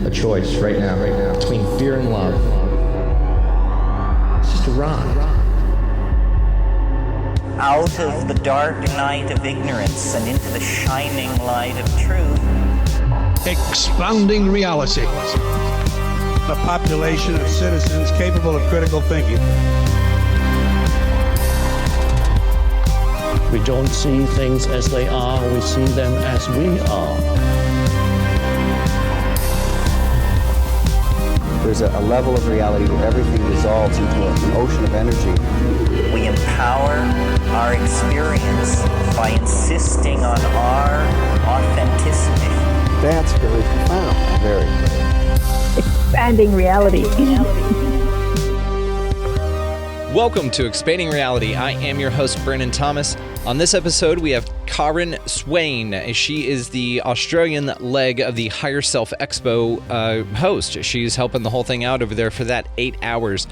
a choice right now, between fear and love. It's just a ride. Out of the dark night of ignorance and into the shining light of truth. Expanding reality. A population of citizens capable of critical thinking. We don't see things as they are, we see them as we are. There's a level of reality where everything dissolves into an ocean of energy. We empower our experience by insisting on our authenticity. That's very profound. Very. Expanding reality. Welcome to Expanding Reality. I am your host, Brandon Thomas. On this episode, we have Karen Swain. She is the Australian leg of the Higher Self Expo host. She's helping the whole thing out over there for that 8 hours.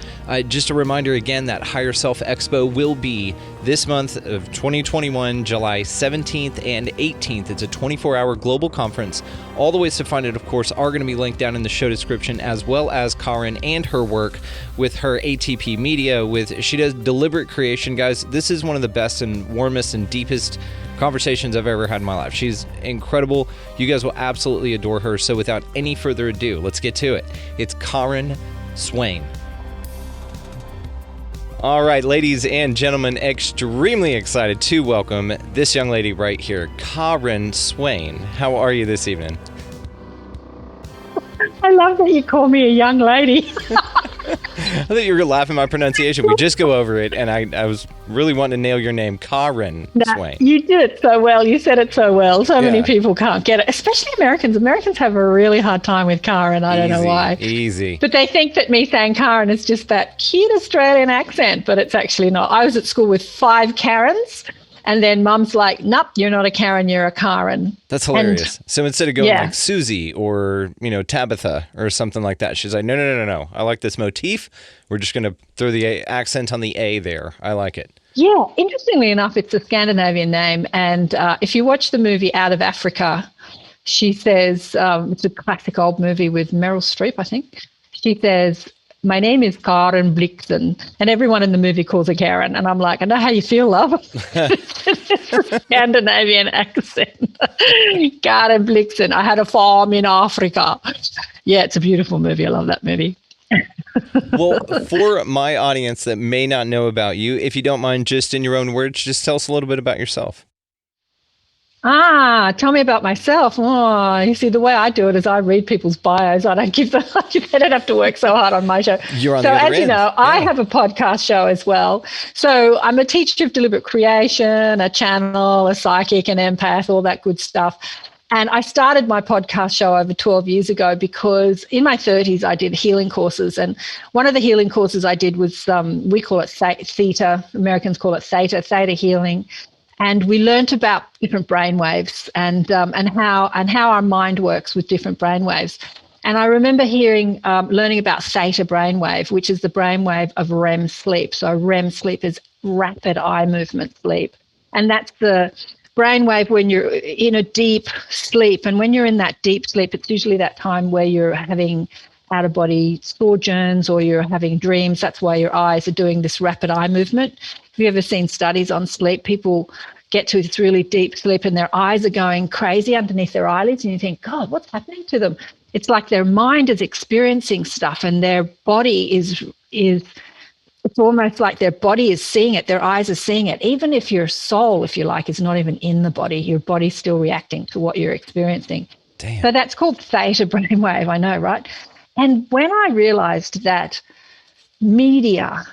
Just a reminder again that Higher Self Expo will be this month of 2021, July 17th and 18th. It's a 24-hour global conference. All the ways to find it, of course, are going to be linked down in the show description, as well as Karen and her work with her ATP Media. She does Deliberate Creation. Guys, this is one of the best and warmest and deepest conversations I've ever had in my life. She's incredible. You guys will absolutely adore her. So without any further ado, let's get to it. It's Karen Swain. All right, ladies and gentlemen, extremely excited to welcome this young lady right here, Karen Swain. How are you this evening? I love that you call me a young lady. I thought you were laughing at my pronunciation. We just go over it, and I was really wanting to nail your name, Karen Swain. You did it so well. You said it so well. So many people can't get it, especially Americans. Americans have a really hard time with Karen. I don't know why. Easy. But they think that me saying Karen is just that cute Australian accent, but it's actually not. I was at school with 5 Karens. And then Mum's like, nope, you're not a Karen, you're a Karen. That's hilarious. So instead of going like Susie or, Tabitha or something like that, she's like, no. I like this motif. We're just going to throw the accent on the A there. I like it. Yeah. Interestingly enough, it's a Scandinavian name. And if you watch the movie Out of Africa, she says, it's a classic old movie with Meryl Streep, I think. She says, my name is Karen Blixen, and everyone in the movie calls her Karen. And I'm like, I know how you feel, love. It's a Scandinavian accent. Karen Blixen. I had a farm in Africa. Yeah, it's a beautiful movie. I love that movie. Well, for my audience that may not know about you, if you don't mind, just in your own words, just tell us a little bit about yourself. Tell me about myself. Oh, you see, the way I do it is I read people's bios. I don't give them, they don't have to work so hard on my show. You're on the other end. So as you know, I have a podcast show as well. So I'm a teacher of deliberate creation, a channel, a psychic, an empath, all that good stuff. And I started my podcast show over 12 years ago because in my 30s, I did healing courses. And one of the healing courses I did was, we call it theta. Americans call it theta healing. And we learnt about different brainwaves and how our mind works with different brainwaves. And I remember learning about theta brainwave, which is the brainwave of REM sleep. So REM sleep is rapid eye movement sleep. And that's the brainwave when you're in a deep sleep. And when you're in that deep sleep, it's usually that time where you're having out-of-body sojourns or you're having dreams. That's why your eyes are doing this rapid eye movement. Have you ever seen studies on sleep? People get to this really deep sleep and their eyes are going crazy underneath their eyelids and you think, God, what's happening to them? It's like their mind is experiencing stuff and their body is it's almost like their body is seeing it, their eyes are seeing it. Even if your soul, if you like, is not even in the body, your body's still reacting to what you're experiencing. Damn. So that's called theta brainwave, I know, right? And when I realized that media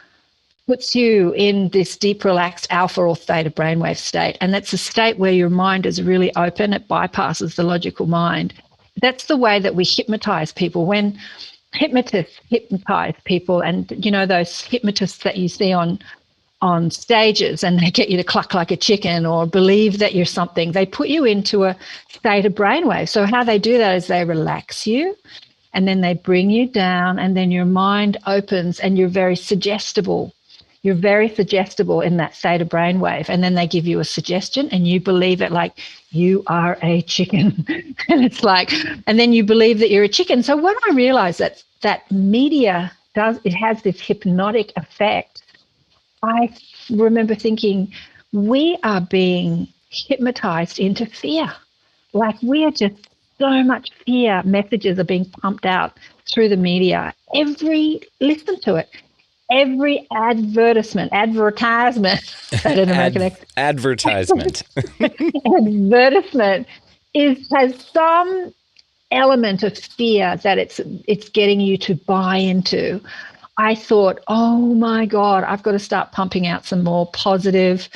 puts you in this deep, relaxed alpha or theta brainwave state, and that's a state where your mind is really open, it bypasses the logical mind. That's the way that we hypnotize people. When hypnotists hypnotize people, and those hypnotists that you see on stages and they get you to cluck like a chicken or believe that you're something, they put you into a state of brainwave. So how they do that is they relax you and then they bring you down and then your mind opens and you're very suggestible. you're very suggestible in that theta brainwave, and then they give you a suggestion and you believe it, like you are a chicken. And it's like, and then you believe that you're a chicken. So when I realized that media it has this hypnotic effect, I remember thinking, we are being hypnotized into fear. Like, we are just, so much fear messages are being pumped out through the media. Listen to it. Every advertisement at an American advertisement advertisement has some element of fear that it's getting you to buy into. I thought, oh my God, I've got to start pumping out some more positive,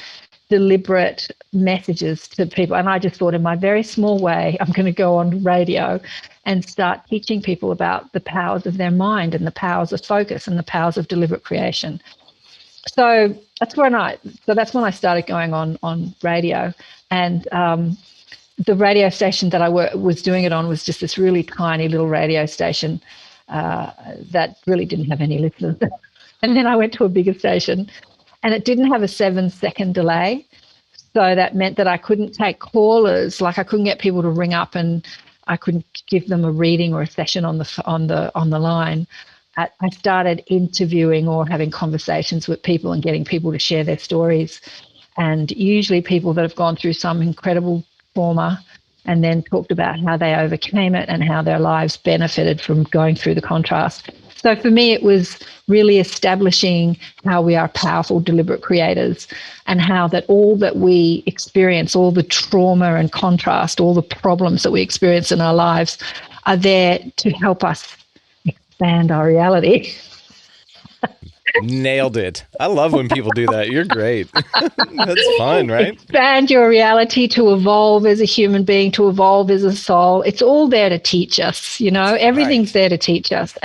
deliberate messages to people. And I just thought, in my very small way, I'm going to go on radio and start teaching people about the powers of their mind and the powers of focus and the powers of deliberate creation. So that's when I started going on radio. And the radio station that I was doing it on was just this really tiny little radio station that really didn't have any listeners. And then I went to a bigger station, and it didn't have a 7-second delay. So that meant that I couldn't take callers, like I couldn't get people to ring up, and I couldn't give them a reading or a session on the line. I started interviewing or having conversations with people and getting people to share their stories, and usually people that have gone through some incredible trauma and then talked about how they overcame it and how their lives benefited from going through the contrast. So for me, it was really establishing how we are powerful, deliberate creators, and how that all that we experience, all the trauma and contrast, all the problems that we experience in our lives are there to help us expand our reality. Nailed it. I love when people do that. You're great. That's fun, right? Expand your reality, to evolve as a human being, to evolve as a soul. It's all there to teach us, everything's there to teach us.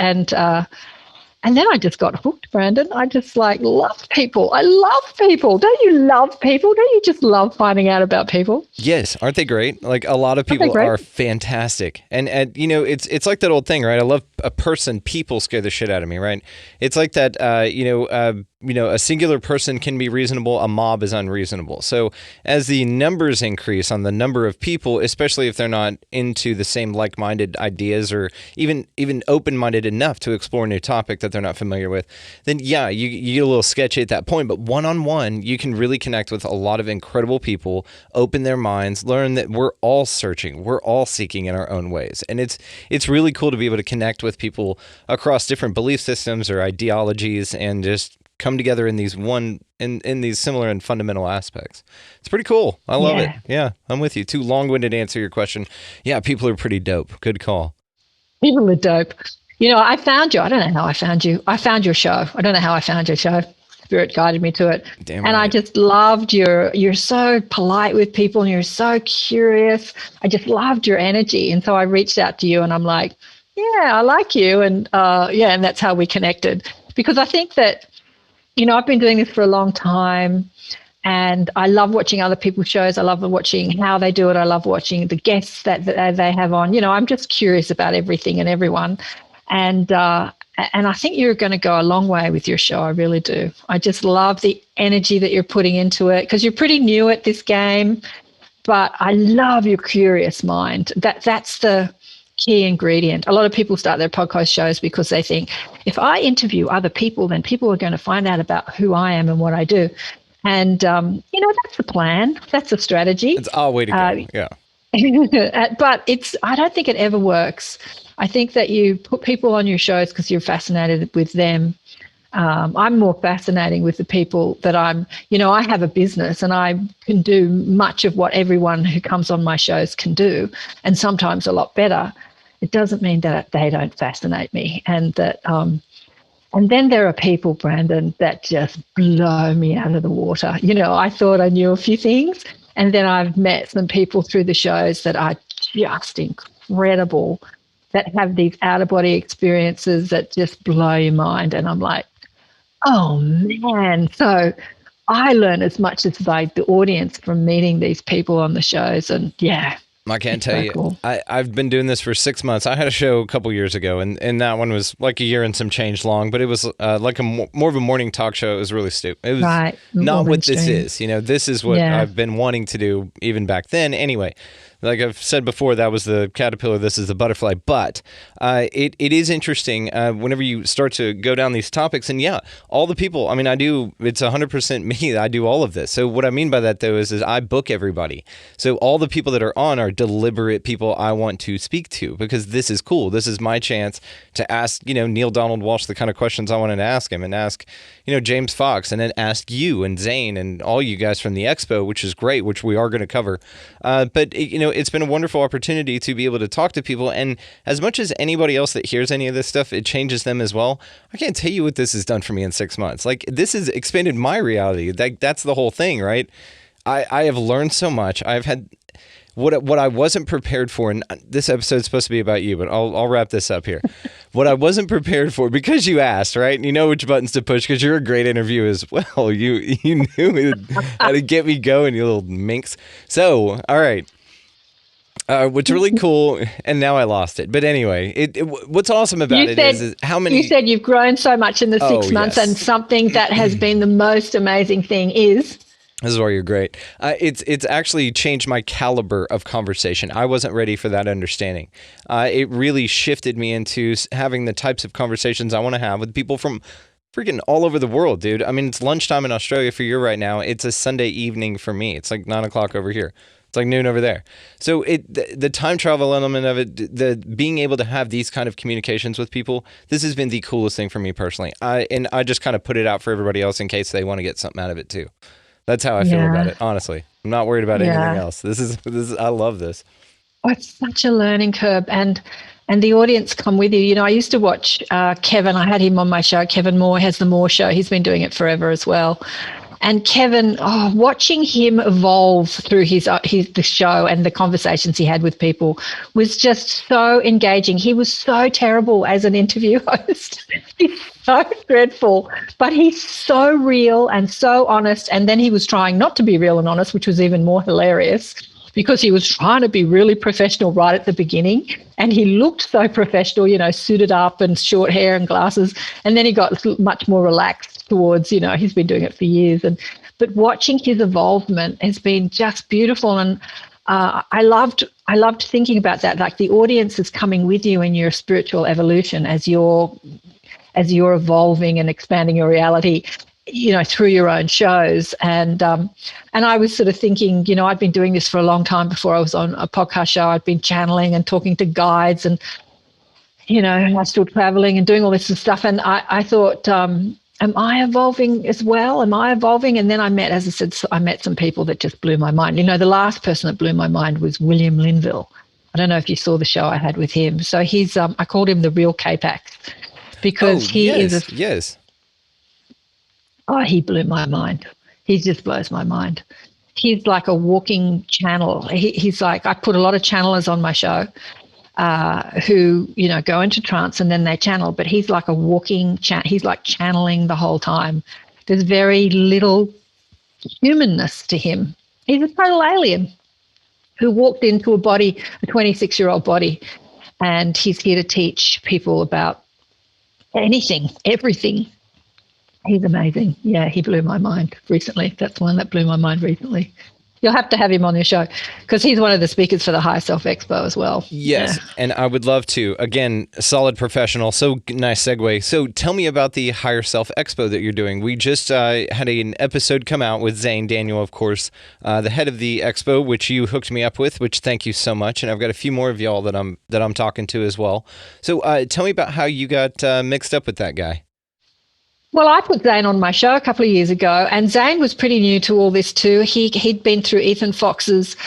And then I just got hooked, Brandon. I just love people. I love people. Don't you love people? Don't you just love finding out about people? Yes. Aren't they great? Like, a lot of people are fantastic. And it's like that old thing, right? I love a person. People scare the shit out of me, right? It's like that, a singular person can be reasonable. A mob is unreasonable. So as the numbers increase on the number of people, especially if they're not into the same like-minded ideas or even open-minded enough to explore a new topic that they're not familiar with, then you get a little sketchy at that point. But one-on-one, you can really connect with a lot of incredible people, open their minds, learn that we're all searching, we're all seeking in our own ways. And it's really cool to be able to connect with people across different belief systems or ideologies and just come together in these these similar and fundamental aspects. It's pretty cool. I love it. Yeah, I'm with you. Too long-winded to answer your question. Yeah, people are pretty dope. Good call. People are dope. I found you. I don't know how I found you. I found your show. I don't know how I found your show. Spirit guided me to it. Damn and right. I just loved you're so polite with people and you're so curious. I just loved your energy. And so I reached out to you and I'm like, yeah, I like you. And and that's how we connected. Because I think that, I've been doing this for a long time and I love watching other people's shows. I love watching how they do it. I love watching the guests that they have on. I'm just curious about everything and everyone. And I think you're going to go a long way with your show. I really do. I just love the energy that you're putting into it because you're pretty new at this game, but I love your curious mind. That's the key ingredient. A lot of people start their podcast shows because they think, if I interview other people, then people are going to find out about who I am and what I do. And, that's the plan. That's the strategy. It's our way to go. Yeah. But I don't think it ever works. I think that you put people on your shows because you're fascinated with them. I'm more fascinating with the people that I have a business and I can do much of what everyone who comes on my shows can do, and sometimes a lot better. It doesn't mean that they don't fascinate me. And that, and then there are people, Brandon, that just blow me out of the water. I thought I knew a few things, and then I've met some people through the shows that are just incredible, that have these out-of-body experiences that just blow your mind. And I'm like, oh, man. So I learn as much as the audience from meeting these people on the shows. And, yeah. I can't tell So you. cool. I've been doing this for 6 months. I had a show a couple years ago, and that one was like a year and some change long, but it was like more of a morning talk show. It was really stupid. It was Right. not More what this mainstream. is. This is what Yeah. I've been wanting to do even back then. Anyway, like I've said before, that was the caterpillar. This is the butterfly. But it is interesting whenever you start to go down these topics. And yeah, all the people, I mean, it's 100% me. I do all of this. So what I mean by that, though, is I book everybody. So all the people that are on are deliberate people I want to speak to because this is cool. This is my chance to ask, Neil Donald Walsh the kind of questions I wanted to ask him and ask, James Fox, and then ask you and Zane and all you guys from the expo, which is great, which we are going to cover. But it's been a wonderful opportunity to be able to talk to people. And as much as anybody else that hears any of this stuff, it changes them as well. I can't tell you what this has done for me in 6 months. Like, this has expanded my reality. That's the whole thing, right? I have learned so much. I've had what I wasn't prepared for, and this episode's supposed to be about you, but I'll wrap this up here. What I wasn't prepared for, because you asked, right? You know which buttons to push because you're a great interviewer as well. You knew how to get me going, you little minx. So, all right. What's really cool, and now I lost it. But anyway, what's awesome about it is how many... You said you've grown so much in the 6 months, yes. and something that has been the most amazing thing is... This is why you're great. It's actually changed my caliber of conversation. I wasn't ready for that understanding. It really shifted me into having the types of conversations I want to have with people from freaking all over the world, dude. I mean, it's lunchtime in Australia for you right now. It's a Sunday evening for me. It's like 9 o'clock over here. It's like noon over there. So the time travel element of it, the being able to have these kind of communications with people, this has been the coolest thing for me personally. And I just kind of put it out for everybody else in case they want to get something out of it too. That's how I feel about it, honestly. I'm not worried about anything else. This is I love this. Oh, it's such a learning curve, and the audience come with you. I used to watch Kevin. I had him on my show. Kevin Moore has the Moore Show. He's been doing it forever as well. And Kevin, watching him evolve through the show and the conversations he had with people was just so engaging. He was so terrible as an interview host. He's so dreadful, but he's so real and so honest. And then he was trying not to be real and honest, which was even more hilarious because he was trying to be really professional right at the beginning. And he looked so professional, suited up and short hair and glasses. And then he got much more relaxed towards, he's been doing it for years. But watching his evolvement has been just beautiful. And I loved thinking about that. Like the audience is coming with you in your spiritual evolution as you're evolving and expanding your reality, through your own shows. And I was sort of thinking, I'd been doing this for a long time before I was on a podcast show. I'd been channeling and talking to guides and, I still traveling and doing all this stuff. And I thought, am I evolving as well? Am I evolving? And then I met some people that just blew my mind. The last person that blew my mind was William Linville. I don't know if you saw the show I had with him. So he's, I called him the real K-Pax because Yes. Oh, he blew my mind. He just blows my mind. He's like a walking channel. He's like, I put a lot of channelers on my show who, go into trance and then they channel, but he's like a walking he's like channeling the whole time. There's very little humanness to him. He's a total alien who walked into a 26-year-old body, and he's here to teach people about anything, everything. He's amazing. Yeah, he blew my mind recently. That's one that blew my mind recently. You'll have to have him on your show because he's one of the speakers for the Higher Self Expo as well. Yes, yeah. And I would love to. Again, solid professional. So nice segue. So tell me about the Higher Self Expo that you're doing. We just had an episode come out with Zane Daniel, of course, the head of the expo, which you hooked me up with, which thank you so much. And I've got a few more of y'all that I'm talking to as well. So tell me about how you got mixed up with that guy. Well, I put Zane on my show a couple of years ago, and Zane was pretty new to all this too. He'd been through Ethan Fox's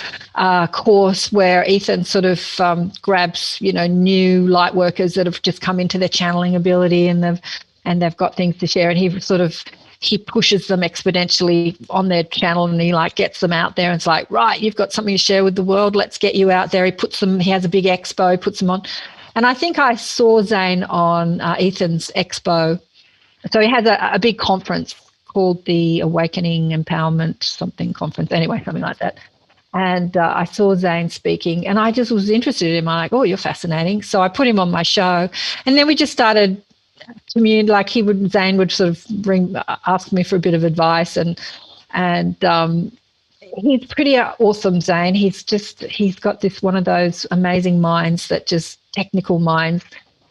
course where Ethan sort of grabs, new light workers that have just come into their channeling ability and they've got things to share, and he pushes them exponentially on their channel, and he like gets them out there and it's like, right, you've got something to share with the world. Let's get you out there. He has a big expo, puts them on. And I think I saw Zane on Ethan's expo. So he has a big conference called the Awakening Empowerment something conference. Anyway, something like that. And I saw Zane speaking, and I just was interested in him. I'm like, oh, you're fascinating. So I put him on my show, and then we just started communing. Like Zane would sort of ask me for a bit of advice, and he's pretty awesome, Zane. He's got this one of those amazing minds, that just technical minds.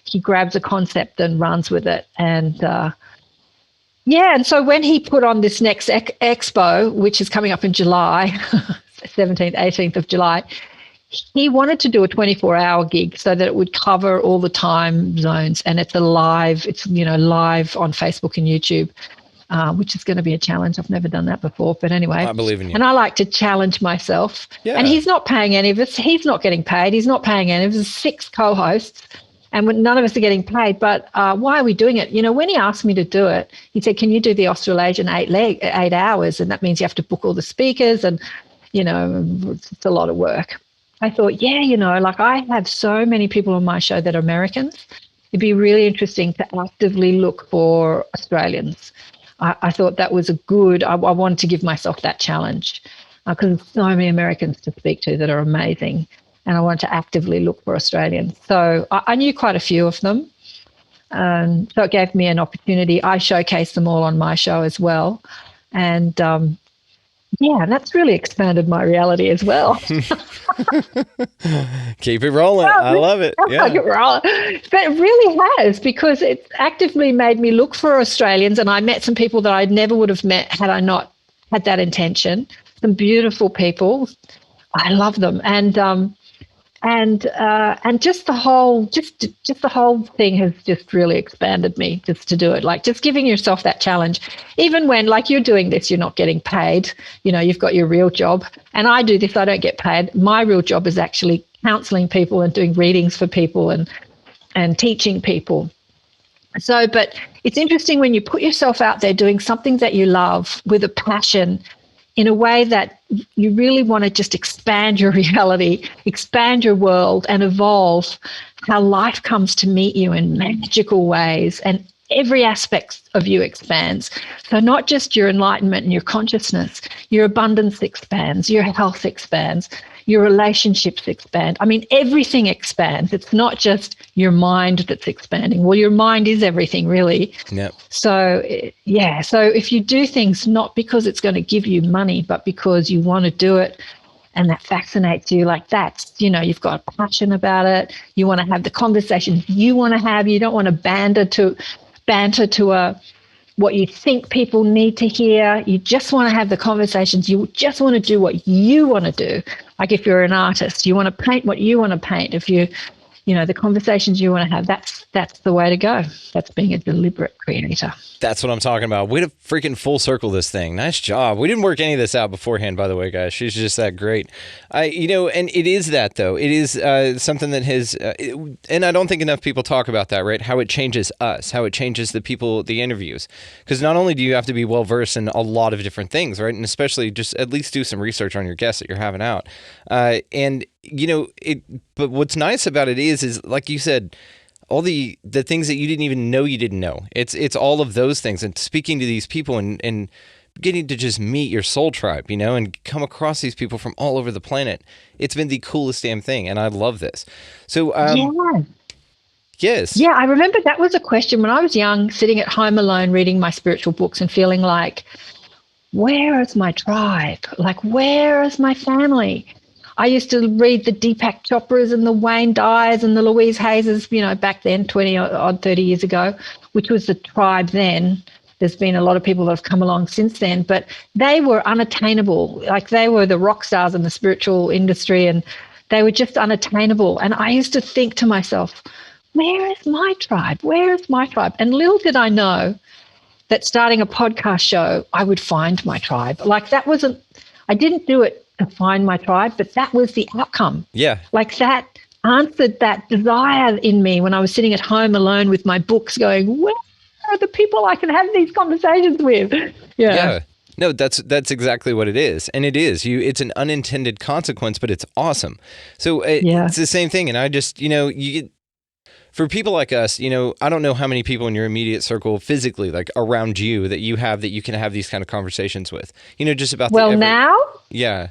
He grabs a concept and runs with it, and and so when he put on this next expo, which is coming up in July, 17th, 18th of July, he wanted to do a 24-hour gig so that it would cover all the time zones, and it's live on Facebook and YouTube, which is going to be a challenge. I've never done that before, but anyway. I believe in you. And I like to challenge myself. Yeah. And he's not paying any of us. He's not getting paid. He's not paying any of us. 6 co-hosts. And none of us are getting paid, but why are we doing it? When he asked me to do it, he said, can you do the Australasian 8 hours? And that means you have to book all the speakers, and, it's a lot of work. I thought, I have so many people on my show that are Americans. It'd be really interesting to actively look for Australians. I thought that was I wanted to give myself that challenge, because there's so many Americans to speak to that are amazing. And I wanted to actively look for Australians. So I knew quite a few of them. So it gave me an opportunity. I showcased them all on my show as well. And that's really expanded my reality as well. Keep it rolling. I love it. Yeah. But it really has, because it's actively made me look for Australians. And I met some people that I never would have met had I not had that intention. Some beautiful people. I love them. And just the whole thing has just really expanded me, just to do it. Like, just giving yourself that challenge, even when, like, you're doing this, you're not getting paid. You've got your real job, and I do this, I don't get paid. My real job is actually counseling people and doing readings for people and teaching people. So, but it's interesting when you put yourself out there doing something that you love with a passion, in a way that you really want to just expand your reality, expand your world, and evolve how life comes to meet you in magical ways, and every aspect of you expands. So not just your enlightenment and your consciousness, your abundance expands, your health expands, your relationships expand. I mean, everything expands. It's not just your mind that's expanding. Well, your mind is everything, really. Yep. So, so if you do things not because it's going to give you money, but because you want to do it, and that fascinates you, like that's, you've got a passion about it. You want to have the conversations you want to have. You don't want to banter to what you think people need to hear. You just want to have the conversations. You just want to do what you want to do. Like if you're an artist, you want to paint what you want to paint. If the conversations you want to have, that's the way to go. That's being a deliberate creator. That's what I'm talking about. Way to freaking full circle this thing. Nice job. We didn't work any of this out beforehand, by the way, guys. She's just that great. And it is that, though. It is something that has, and I don't think enough people talk about that, right? How it changes us, how it changes the people, the interviews. Because not only do you have to be well-versed in a lot of different things, right? And especially just at least do some research on your guests that you're having out. But what's nice about it is like you said, all the things that you didn't even know you didn't know. It's all of those things, and speaking to these people and getting to just meet your soul tribe, and come across these people from all over the planet. It's been the coolest damn thing, and I love this. So, yes. Yeah, I remember that was a question when I was young, sitting at home alone, reading my spiritual books and feeling like, where is my tribe? Like, where is my family? I used to read the Deepak Chopras and the Wayne Dyers and the Louise Hayes, back then, 30 years ago, which was the tribe then. There's been a lot of people that have come along since then, but they were unattainable. Like, they were the rock stars in the spiritual industry, and they were just unattainable. And I used to think to myself, where is my tribe? Where is my tribe? And little did I know that starting a podcast show, I would find my tribe. Like, I didn't do it to find my tribe, but that was the outcome. Yeah. Like, that answered that desire in me when I was sitting at home alone with my books going, where are the people I can have these conversations with? Yeah. No, that's exactly what it is. And it is. It's an unintended consequence, but it's awesome. So it's the same thing. And I just, you get, for people like us, I don't know how many people in your immediate circle physically, like around you, that you can have these kind of conversations with, just about now? Yeah.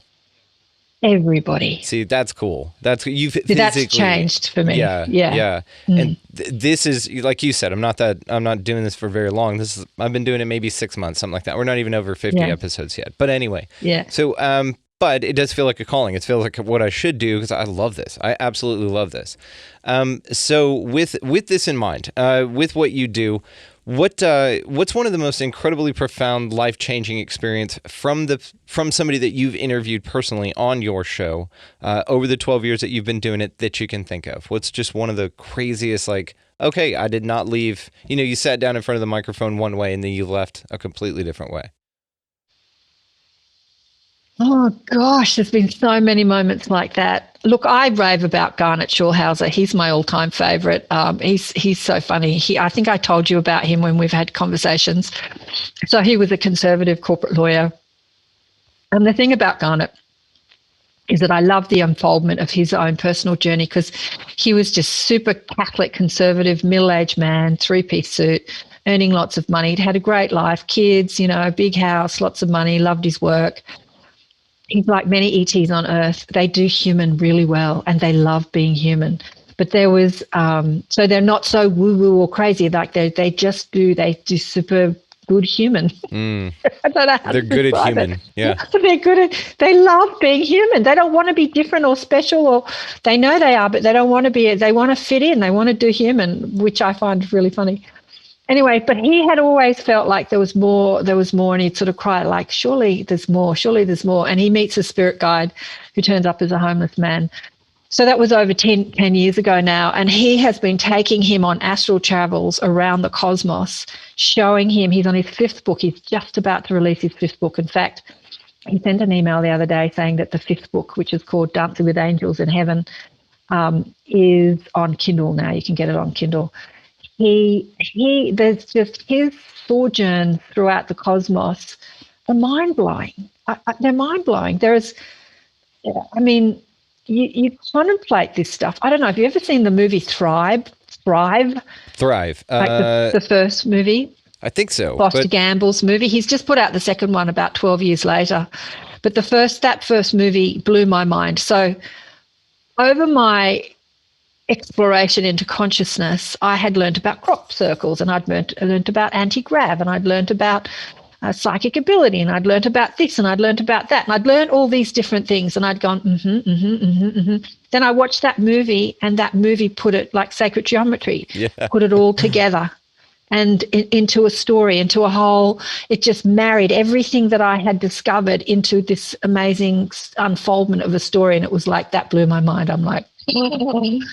Everybody. See, that's cool. That's you've See, that's physically changed for me. Yeah, Yeah. yeah. And this is like you said. I'm not doing this for very long. I've been doing it maybe 6 months, something like that. We're not even over 50 episodes yet. But anyway, Yeah. So, but it does feel like a calling. It feels like what I should do because I love this. I absolutely love this. So with this in mind, with what you do, what's one of the most incredibly profound, life-changing experience from somebody that you've interviewed personally on your show over the 12 years that you've been doing it that you can think of? What's just one of the craziest, like, okay, I did not leave, you sat down in front of the microphone one way and then you left a completely different way? Oh gosh, there's been so many moments like that. Look, I rave about Garnet Shawhauser. He's my all-time favorite. He's so funny. I think I told you about him when we've had conversations. So he was a conservative corporate lawyer. And the thing about Garnet is that I love the unfoldment of his own personal journey because he was just super Catholic, conservative, middle-aged man, three-piece suit, earning lots of money. He'd had a great life, kids, big house, lots of money, loved his work. He's like many ETs on Earth. They do human really well and they love being human. But there was, so they're not so woo-woo or crazy. Like they do super good human. I don't know how They're to good at describe human. it. Yeah. They love being human. They don't want to be different or special, or they know they are, but they don't want to be, they want to fit in. They want to do human, which I find really funny. Anyway, but he had always felt like there was more, and he'd sort of cry like, surely there's more. And he meets a spirit guide who turns up as a homeless man. So that was over 10 years ago now. And he has been taking him on astral travels around the cosmos, showing him, he's on his 5th book. He's just about to release his 5th book. In fact, he sent an email the other day saying that the 5th book, which is called Dancing with Angels in Heaven, is on Kindle now. You can get it on Kindle. There's just his sojourn throughout the cosmos are mind-blowing. They're mind-blowing. You contemplate this stuff. I don't know. Have you ever seen the movie Thrive? Thrive. Like the first movie? I think so. Foster Gamble's movie. He's just put out the second one about 12 years later. But that first movie blew my mind. So over my exploration into consciousness, I had learned about crop circles, and I'd learned about anti-grav, and I'd learned about psychic ability, and I'd learned about this, and I'd learned about that, and I'd learned all these different things, and I'd gone, Then I watched that movie, and that movie put it like sacred geometry, put it all together and into a story, into a whole. It just married everything that I had discovered into this amazing unfoldment of a story, and it was like, that blew my mind. I'm like,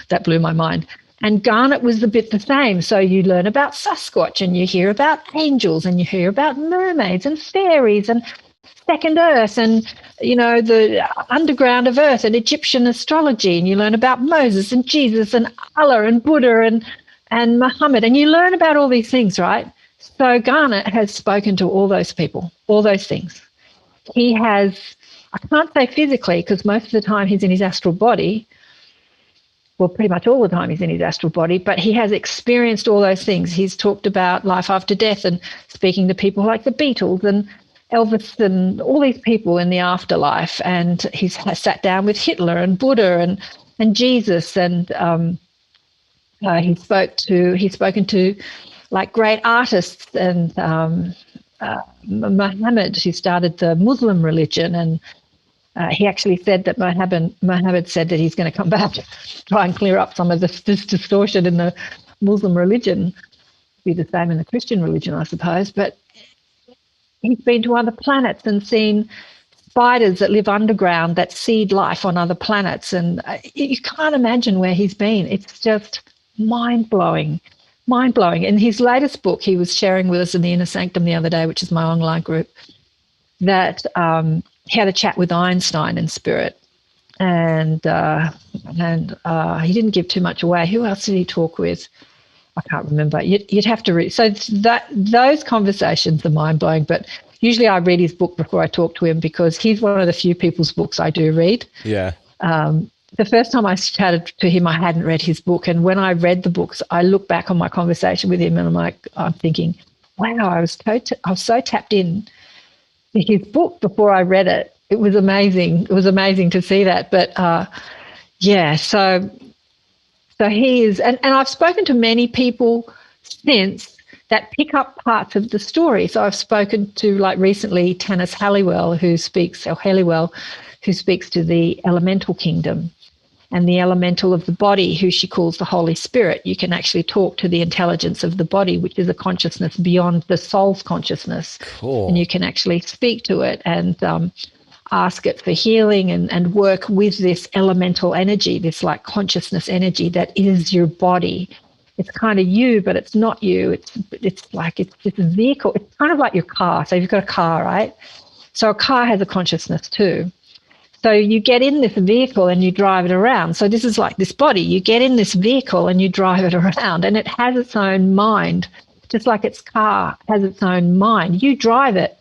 that blew my mind. And Garnet was a bit the same. So you learn about Sasquatch, and you hear about angels, and you hear about mermaids and fairies and second Earth, and the underground of Earth and Egyptian astrology, and you learn about Moses and Jesus and Allah and Buddha and Muhammad, and you learn about all these things, right? So Garnet has spoken to all those people, all those things. He has, I can't say physically because most of the time he's in his astral body. Well, pretty much all the time he's in his astral body, but he has experienced all those things. He's talked about life after death and speaking to people like the Beatles and Elvis and all these people in the afterlife. And he's sat down with Hitler and Buddha and Jesus, and he's spoken to like great artists, and Muhammad, who started the Muslim religion, and he actually said that Muhammad said that he's going to come back to try and clear up some of this distortion in the Muslim religion. Be the same in the Christian religion, I suppose. But he's been to other planets and seen spiders that live underground that seed life on other planets. And you can't imagine where he's been. It's just mind-blowing. In his latest book, he was sharing with us in the Inner Sanctum the other day, which is my online group, that he had a chat with Einstein in spirit, and he didn't give too much away. Who else did he talk with? I can't remember. You'd have to read. So those conversations are mind-blowing, but usually I read his book before I talk to him because he's one of the few people's books I do read. Yeah. The first time I chatted to him, I hadn't read his book, and when I read the books, I look back on my conversation with him, and I'm thinking, wow, I was so tapped in his book before I read it, it was amazing. It was amazing to see that. But yeah, so he is, and I've spoken to many people since that pick up parts of the story. So I've spoken to, like, recently Tanis Halliwell, who speaks to the elemental kingdom and the elemental of the body, who she calls the Holy Spirit. You can actually talk to the intelligence of the body, which is a consciousness beyond the soul's consciousness. Cool. And you can actually speak to it and ask it for healing and work with this elemental energy, this like consciousness energy that is your body. It's kind of you, but it's not you. It's just a vehicle. It's kind of like your car. So you've got a car, right? So a car has a consciousness too. So you get in this vehicle and you drive it around. So this is like this body. You get in this vehicle and you drive it around, and it has its own mind, just like its car has its own mind. You drive it,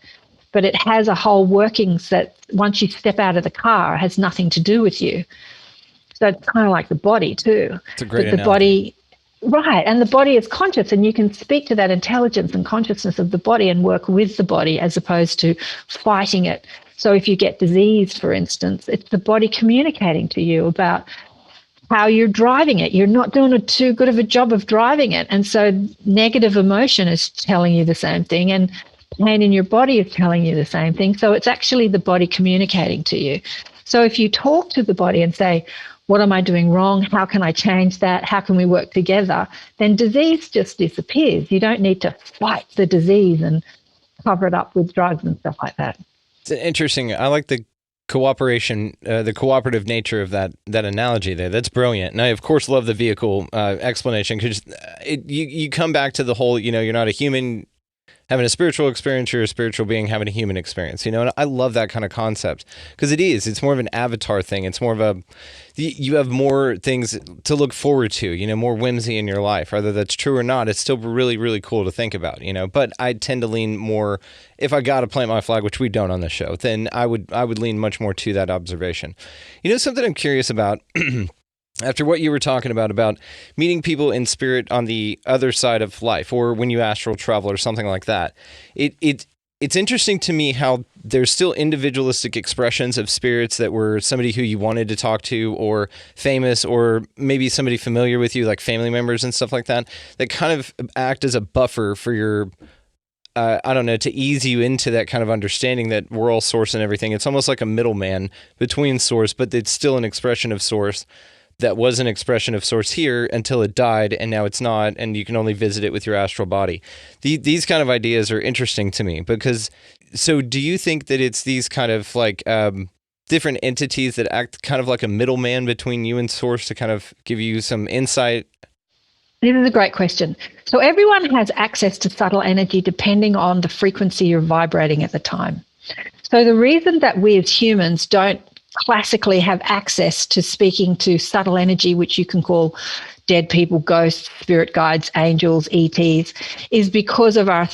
but it has a whole workings that once you step out of the car has nothing to do with you. So it's kind of like the body too. It's a great but the analogy. body, right, and the body is conscious, and you can speak to that intelligence and consciousness of the body and work with the body as opposed to fighting it. So if you get disease, for instance, it's the body communicating to you about how you're driving it. You're not doing too good of a job of driving it. And so negative emotion is telling you the same thing, and pain in your body is telling you the same thing. So it's actually the body communicating to you. So if you talk to the body and say, what am I doing wrong? How can I change that? How can we work together? Then disease just disappears. You don't need to fight the disease and cover it up with drugs and stuff like that. It's interesting. I like the cooperation, the cooperative nature of that analogy there. That's brilliant. And I, of course, love the vehicle explanation, because you come back to the whole, you're not a human having a spiritual experience, you're a spiritual being having a human experience, and I love that kind of concept, because it's more of an avatar thing. It's more of you have more things to look forward to, more whimsy in your life. Whether that's true or not, it's still really, really cool to think about, but I tend to lean more, if I got to plant my flag, which we don't on the show, then I would lean much more to that observation. Something I'm curious about, after what you were talking about meeting people in spirit on the other side of life, or when you astral travel or something like that, it's interesting to me how there's still individualistic expressions of spirits that were somebody who you wanted to talk to, or famous, or maybe somebody familiar with you, like family members and stuff like that kind of act as a buffer for your, I don't know, to ease you into that kind of understanding that we're all source and everything. It's almost like a middleman between source, but it's still an expression of source that was an expression of source here until it died, and now it's not, and you can only visit it with your astral body. These kind of ideas are interesting to me, because, so do you think that it's these kind of like different entities that act kind of like a middleman between you and source to kind of give you some insight? This is a great question. So everyone has access to subtle energy depending on the frequency you're vibrating at the time. So the reason that we as humans don't classically have access to speaking to subtle energy, which you can call dead people, ghosts, spirit guides, angels, ETs, is because of our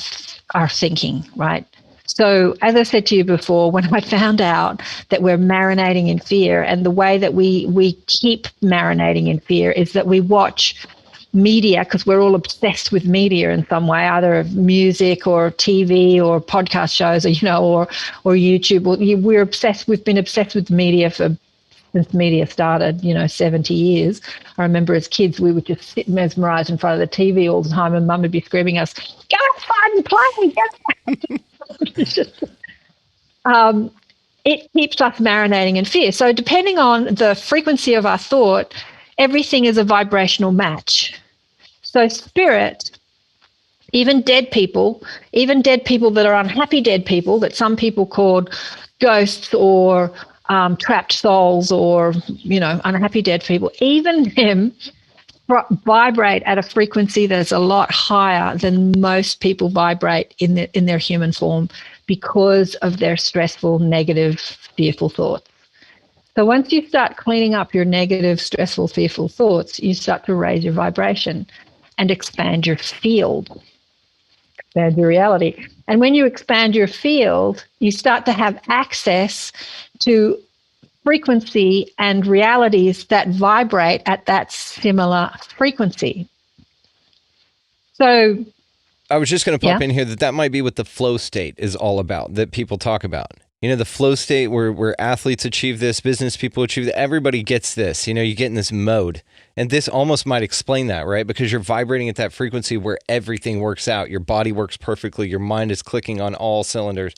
thinking, right? So as I said to you before, when I found out that we're marinating in fear, and the way that we keep marinating in fear is that we watch media, because we're all obsessed with media in some way, either music or TV or podcast shows, or YouTube. We're obsessed. We've been obsessed with media since media started, 70 years. I remember as kids, we would just sit mesmerized in front of the TV all the time, and Mum would be screaming us, "Go outside and play!" It's just, it keeps us marinating in fear. So depending on the frequency of our thought, everything is a vibrational match. So spirit, even dead people that are unhappy dead people, that some people called ghosts or trapped souls, or, unhappy dead people, even them vibrate at a frequency that is a lot higher than most people vibrate in their human form, because of their stressful, negative, fearful thoughts. So once you start cleaning up your negative, stressful, fearful thoughts, you start to raise your vibration and expand your field, expand your reality. And when you expand your field, you start to have access to frequency and realities that vibrate at that similar frequency. So I was just going to pop in here that might be what the flow state is all about, that people talk about. the flow state where athletes achieve this, business people achieve that. Everybody gets this, you get in this mode. And this almost might explain that, right? Because you're vibrating at that frequency where everything works out. Your body works perfectly. Your mind is clicking on all cylinders.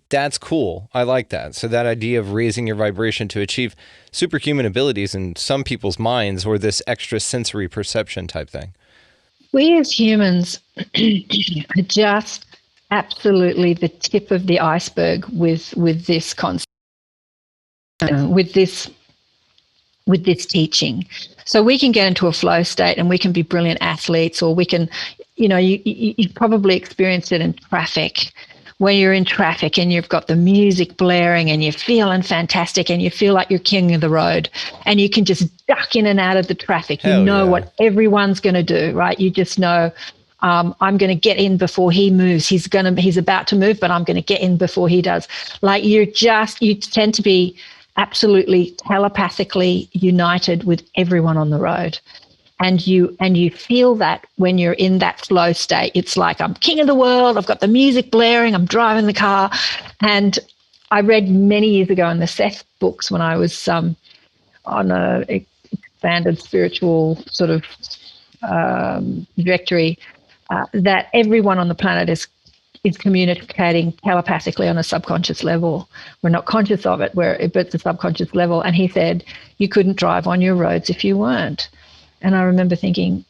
That's cool. I like that. So that idea of raising your vibration to achieve superhuman abilities in some people's minds, or this extra sensory perception type thing. We as humans are just absolutely the tip of the iceberg with this concept, with this teaching. So we can get into a flow state and we can be brilliant athletes, or we can, you've probably experienced it in traffic, where you're in traffic and you've got the music blaring and you're feeling fantastic and you feel like you're king of the road, and you can just duck in and out of the traffic. Hell you know yeah. what everyone's going to do, right? You just know, I'm going to get in before he moves. He's about to move, but I'm going to get in before he does. Like you tend to be absolutely telepathically united with everyone on the road. And you feel that when you're in that flow state. It's like, I'm king of the world. I've got the music blaring. I'm driving the car. And I read many years ago in the Seth books, when I was on a expanded spiritual sort of trajectory, that everyone on the planet is communicating telepathically on a subconscious level. We're not conscious of it, but it's a subconscious level. And he said, you couldn't drive on your roads if you weren't. And I remember thinking,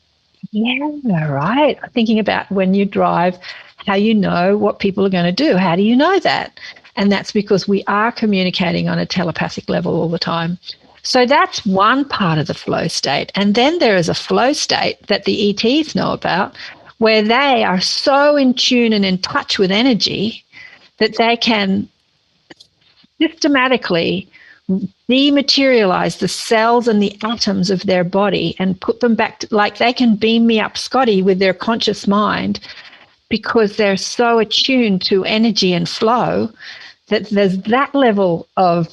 yeah, right. Thinking about when you drive, how you know what people are going to do. How do you know that? And that's because we are communicating on a telepathic level all the time. So that's one part of the flow state. And then there is a flow state that the ETs know about, where they are so in tune and in touch with energy that they can systematically dematerialize the cells and the atoms of their body and put them back to, like, they can beam me up, Scotty, with their conscious mind, because they're so attuned to energy and flow that there's that level of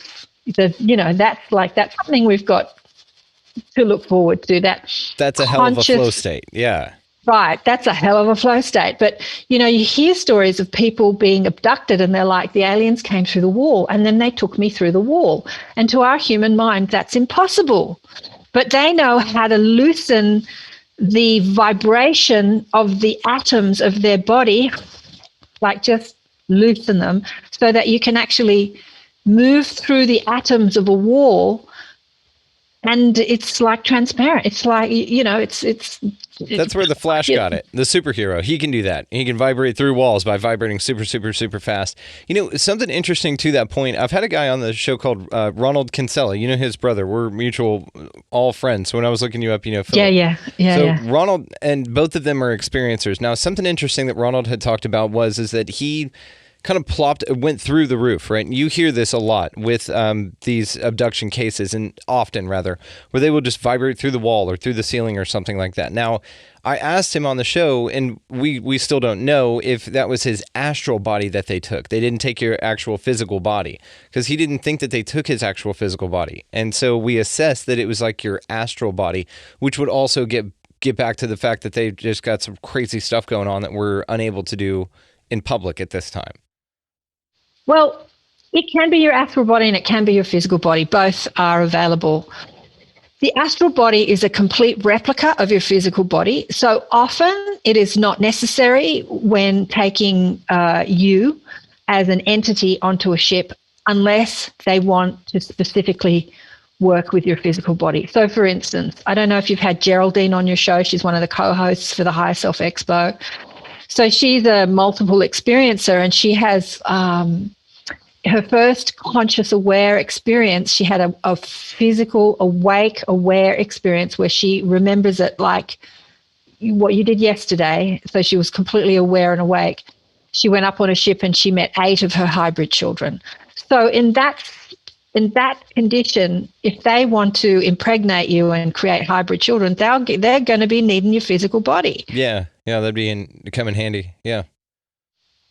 that's something we've got to look forward to. That's a hell of a flow state. Yeah. Right. That's a hell of a flow state. But, you hear stories of people being abducted and they're like, the aliens came through the wall and then they took me through the wall. And to our human mind, that's impossible. But they know how to loosen the vibration of the atoms of their body, like just loosen them, so that you can actually move through the atoms of a wall. And it's like transparent. It's like, That's where the Flash got it. The superhero. He can do that. He can vibrate through walls by vibrating super, super, super fast. Something interesting to that point. I've had a guy on the show called Ronald Kinsella. His brother. We're mutual, all friends. So when I was looking you up, Philip. Yeah. So Ronald, and both of them are experiencers. Now, something interesting that Ronald had talked about is that he kind of went through the roof, right? And you hear this a lot with these abduction cases, and often rather, where they will just vibrate through the wall or through the ceiling or something like that. Now, I asked him on the show, and we still don't know if that was his astral body that they took. They didn't take your actual physical body, because he didn't think that they took his actual physical body. And so we assessed that it was like your astral body, which would also get back to the fact that they just got some crazy stuff going on that we're unable to do in public at this time. Well, it can be your astral body and it can be your physical body. Both are available. The astral body is a complete replica of your physical body. So often it is not necessary when taking you as an entity onto a ship, unless they want to specifically work with your physical body. So for instance, I don't know if you've had Geraldine on your show. She's one of the co-hosts for the Higher Self Expo. So she's a multiple experiencer, and she has her first conscious aware experience. She had a physical awake aware experience where she remembers it like what you did yesterday. So she was completely aware and awake. She went up on a ship and she met 8 of her hybrid children. So in that condition, if they want to impregnate you and create hybrid children, they're going to be needing your physical body. Yeah, that'd come in handy. Yeah.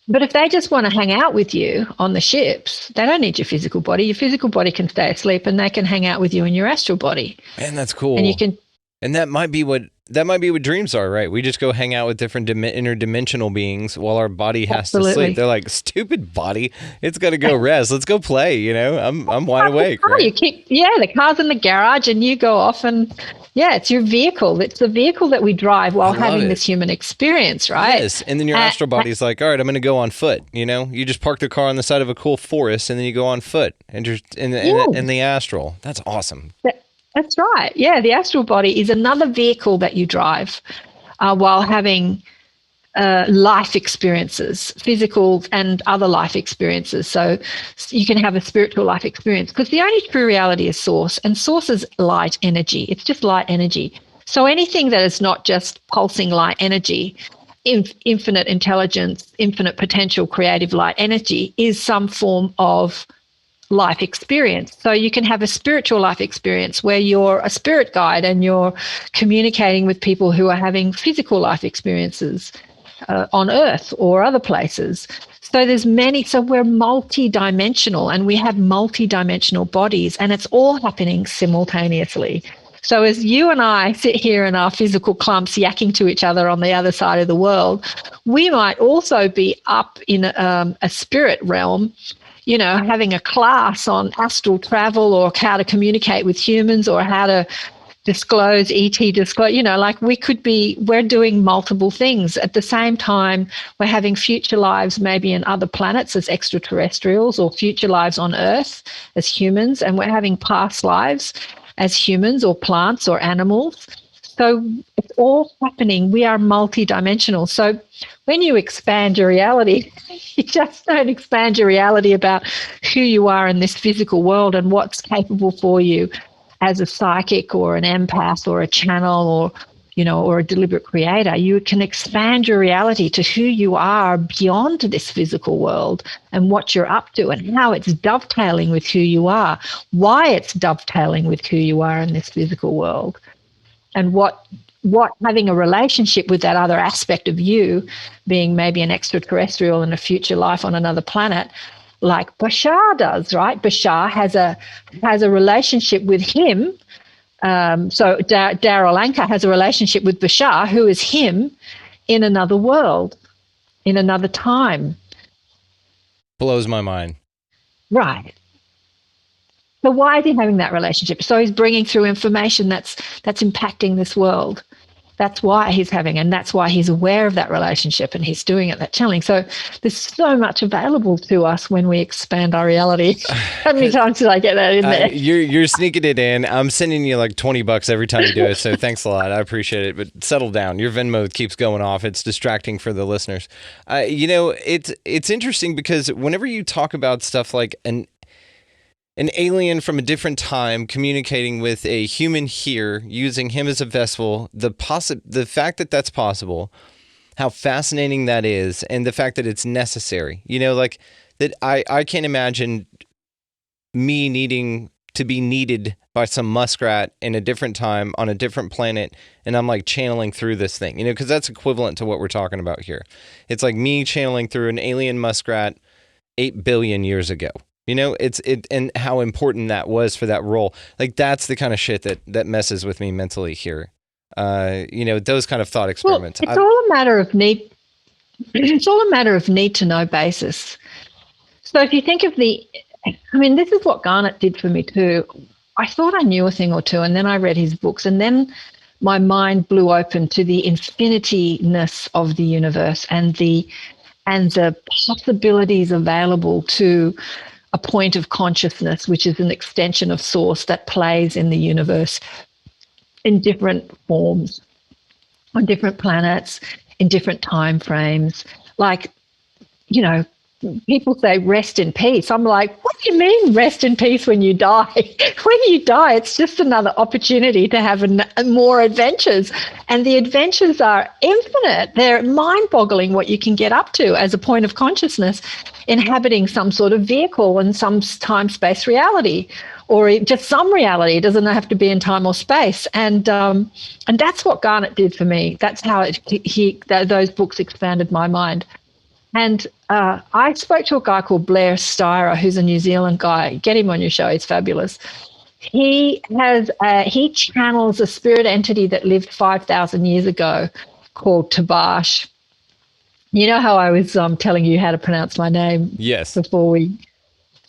But if they just want to hang out with you on the ships, they don't need your physical body. Your physical body can stay asleep and they can hang out with you in your astral body. Man, that's cool. And you can. And that might be what that might be what dreams are, right? We just go hang out with different interdimensional beings while our body has to sleep. They're like, stupid body, it's got to go rest. Let's go play. You know, I'm wide awake. Right? You keep, the car's in the garage, and you go off, and it's your vehicle. It's the vehicle that we drive while having this human experience, right? Yes, and then your astral body's like, all right, I'm going to go on foot. You know, you just park the car on the side of a cool forest, and then you go on foot, and just in the astral. That's awesome. That's right. Yeah, the astral body is another vehicle that you drive while having life experiences, physical and other life experiences. So you can have a spiritual life experience, because the only true reality is source, and source is light energy. It's just light energy. So anything that is not just pulsing light energy, infinite intelligence, infinite potential, creative light energy, is some form of life experience. So you can have a spiritual life experience where you're a spirit guide and you're communicating with people who are having physical life experiences on Earth or other places. So we're multi-dimensional, and we have multi-dimensional bodies, and it's all happening simultaneously. So as you and I sit here in our physical clumps yakking to each other on the other side of the world, we might also be up in a spirit realm, having a class on astral travel, or how to communicate with humans, or how to disclose, we're doing multiple things. At the same time, we're having future lives maybe in other planets as extraterrestrials, or future lives on Earth as humans, and we're having past lives as humans or plants or animals. So it's all happening. We are multidimensional. So when you expand your reality, you just don't expand your reality about who you are in this physical world and what's capable for you as a psychic or an empath or a channel or a deliberate creator. You can expand your reality to who you are beyond this physical world, and what you're up to, and how it's dovetailing with who you are, why it's dovetailing with who you are in this physical world. And what having a relationship with that other aspect of you, being maybe an extraterrestrial in a future life on another planet, like Bashar does, right? Bashar has a relationship with him. So Darryl Anka has a relationship with Bashar, who is him in another world, in another time. Blows my mind. Right. So why is he having that relationship? So he's bringing through information that's impacting this world. That's why he's having, and that's why he's aware of that relationship, and he's doing it, that channeling. So there's so much available to us when we expand our reality. How many times did I get that in there? You're sneaking it in. I'm sending you like $20 every time you do it. So thanks a lot. I appreciate it. But settle down. Your Venmo keeps going off. It's distracting for the listeners. It's interesting because whenever you talk about stuff like an alien from a different time communicating with a human here, using him as a vessel, the fact that that's possible, how fascinating that is, and the fact that it's necessary. Like that I can't imagine me needing to be needed by some muskrat in a different time on a different planet, and I'm like channeling through this thing, because that's equivalent to what we're talking about here. It's like me channeling through an alien muskrat 8 billion years ago. And how important that was for that role. Like that's the kind of shit that messes with me mentally here. Those kind of thought experiments. Well, it's all a matter of need. It's all a matter of need to know basis. So if you think of this is what Garnet did for me too. I thought I knew a thing or two, and then I read his books, and then my mind blew open to the infinity-ness of the universe and the possibilities available to a point of consciousness, which is an extension of source that plays in the universe in different forms, on different planets, in different time frames. Like, people say rest in peace. I'm like, what do you mean rest in peace when you die? When you die, it's just another opportunity to have more adventures. And the adventures are infinite. They're mind-boggling what you can get up to as a point of consciousness, inhabiting some sort of vehicle in some time-space reality, or just some reality. It doesn't have to be in time or space. And that's what Garnet did for me. That's how those books expanded my mind. And I spoke to a guy called Blair Styrer, who's a New Zealand guy. Get him on your show. He's fabulous. He channels a spirit entity that lived 5,000 years ago called Tabash. You know how I was telling you how to pronounce my name Yes. before we.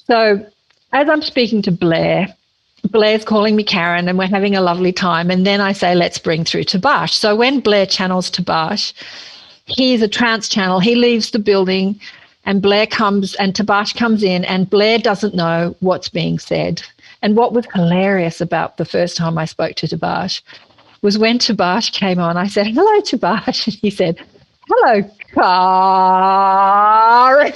So as I'm speaking to Blair's calling me Karen, and we're having a lovely time. And then I say, let's bring through Tabash. So when Blair channels Tabash, he's a trance channel. He leaves the building, and Blair comes, and Tabash comes in, and Blair doesn't know what's being said. And what was hilarious about the first time I spoke to Tabash was when Tabash came on, I said, hello, Tabash. And he said, hello, Karen.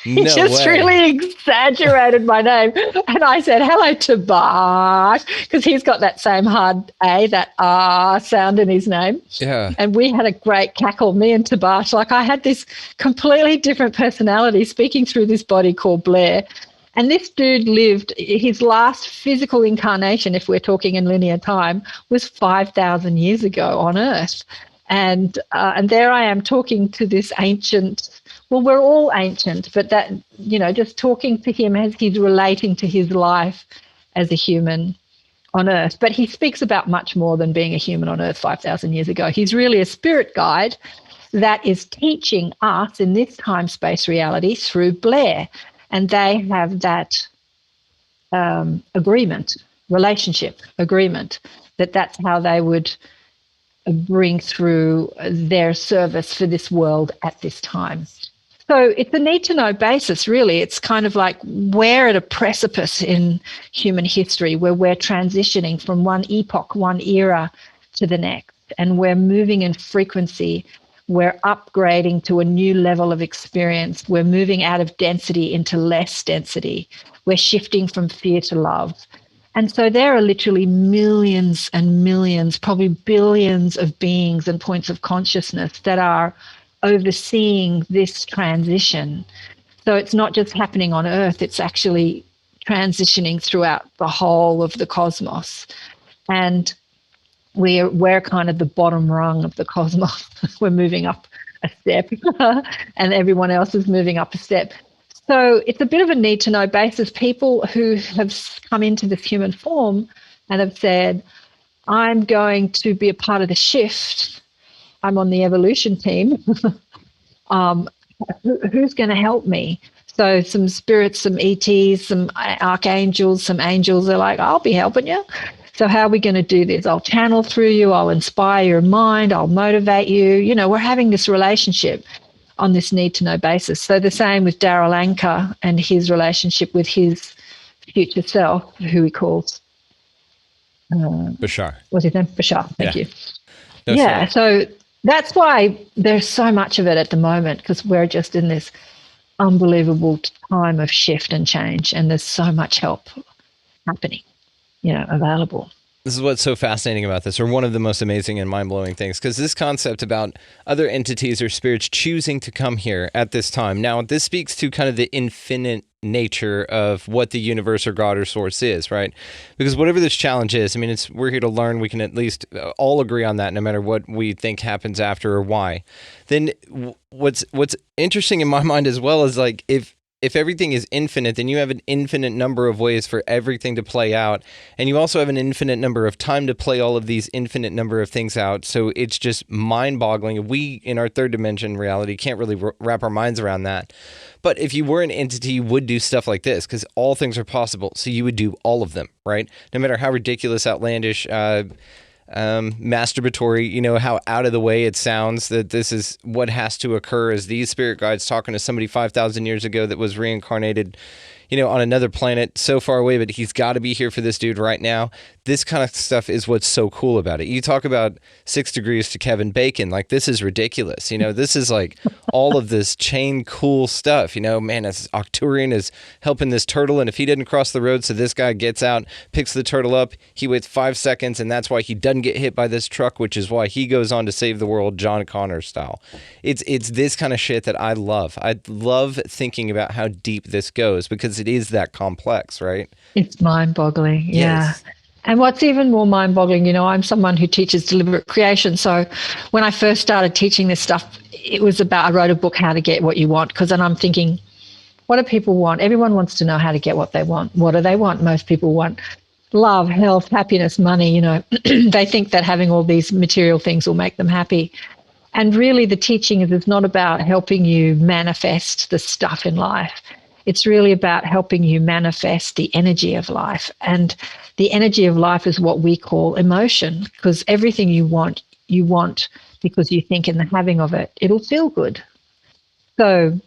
He No just way. really exaggerated my name. And I said, hello, Tabash, because he's got that same hard A, that R sound in his name. Yeah. And we had a great cackle, me and Tabash. Like, I had this completely different personality speaking through this body called Blair. And this dude lived, his last physical incarnation, if we're talking in linear time, was 5,000 years ago on Earth. And there I am talking to this ancient, well, we're all ancient, but that, just talking to him as he's relating to his life as a human on Earth. But he speaks about much more than being a human on Earth 5,000 years ago. He's really a spirit guide that is teaching us in this time-space reality through Blair. And they have that relationship agreement, that's how they would bring through their service for this world at this time. So it's a need-to-know basis, really. It's kind of like we're at a precipice in human history where we're transitioning from one epoch, one era to the next, and we're moving in frequency. We're upgrading to a new level of experience. We're moving out of density into less density. We're shifting from fear to love. And so there are literally millions and millions, probably billions of beings and points of consciousness that are overseeing this transition. So it's not just happening on Earth, it's actually transitioning throughout the whole of the cosmos. And we're kind of the bottom rung of the cosmos. We're moving up a step and everyone else is moving up a step. So it's a bit of a need to know basis. People who have come into this human form and have said, I'm going to be a part of the shift. I'm on the evolution team. Who's going to help me? So some spirits, some ETs, some archangels, some angels are like, I'll be helping you. So how are we going to do this? I'll channel through you. I'll inspire your mind. I'll motivate you. We're having this relationship on this need-to-know basis. So the same with Daryl Anker and his relationship with his future self, who he calls Bashar. What's his name? Bashar. Thank you. No, yeah. So that's why there's so much of it at the moment, because we're just in this unbelievable time of shift and change, and there's so much help happening, available. This is what's so fascinating about this, or one of the most amazing and mind-blowing things, because this concept about other entities or spirits choosing to come here at this time. Now, this speaks to kind of the infinite nature of what the universe or God or source is, right? Because whatever this challenge is, we're here to learn. We can at least all agree on that, no matter what we think happens after or why. Then what's interesting in my mind as well is, like, if everything is infinite, then you have an infinite number of ways for everything to play out. And you also have an infinite number of time to play all of these infinite number of things out. So it's just mind-boggling. We, in our third dimension reality, can't really wrap our minds around that. But if you were an entity, you would do stuff like this, because all things are possible. So you would do all of them, right? No matter how ridiculous, outlandish, masturbatory, how out of the way it sounds, that this is what has to occur, as these spirit guides talking to somebody 5,000 years ago that was reincarnated, on another planet so far away, but he's got to be here for this dude right now. This kind of stuff is what's so cool about it. You talk about 6 degrees to Kevin Bacon, like, this is ridiculous. This is like all of this chain cool stuff. Man, as Arcturian is helping this turtle, and if he didn't cross the road, so this guy gets out, picks the turtle up, he waits 5 seconds, and that's why he doesn't get hit by this truck, which is why he goes on to save the world, John Connor style. It's this kind of shit that I love. I love thinking about how deep this goes, because it is that complex, right? It's mind-boggling. Yeah. Yes. And what's even more mind-boggling, I'm someone who teaches deliberate creation. So when I first started teaching this stuff, it was about, I wrote a book, How to Get What You Want, because then I'm thinking, what do people want? Everyone wants to know how to get what they want. What do they want? Most people want love, health, happiness, money, they think that having all these material things will make them happy. And really the teaching is it's not about helping you manifest the stuff in life. It's really about helping you manifest the energy of life. And the energy of life is what we call emotion, because everything you want because you think in the having of it, it'll feel good. So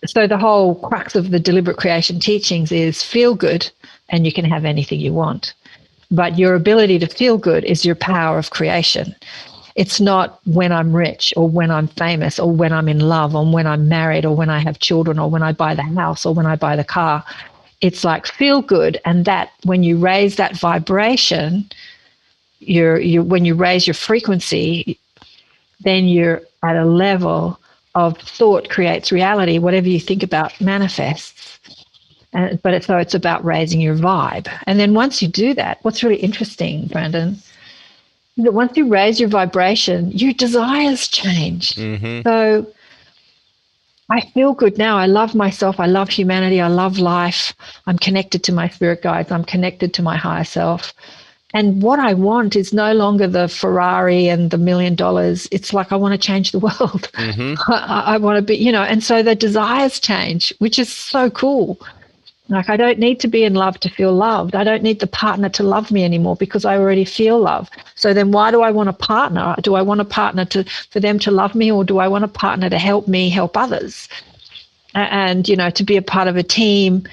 the whole crux of the deliberate creation teachings is feel good and you can have anything you want. But your ability to feel good is your power of creation. It's not when I'm rich or when I'm famous or when I'm in love or when I'm married or when I have children or when I buy the house or when I buy the car. It's like feel good, and that when you raise that vibration, when you raise your frequency, then you're at a level of thought creates reality. Whatever you think about manifests. But it's about raising your vibe. And then once you do that, what's really interesting, Brandon, that once you raise your vibration, your desires change. Mm-hmm. So I feel good now. I love myself. I love humanity. I love life. I'm connected to my spirit guides. I'm connected to my higher self. And what I want is no longer the Ferrari and the $1 million. It's like I want to change the world. Mm-hmm. I want to be, and so the desires change, which is so cool. Like I don't need to be in love to feel loved. I don't need the partner to love me anymore because I already feel love. So then why do I want a partner? Do I want a partner for them to love me, or do I want a partner to help me help others? And, to be a part of a team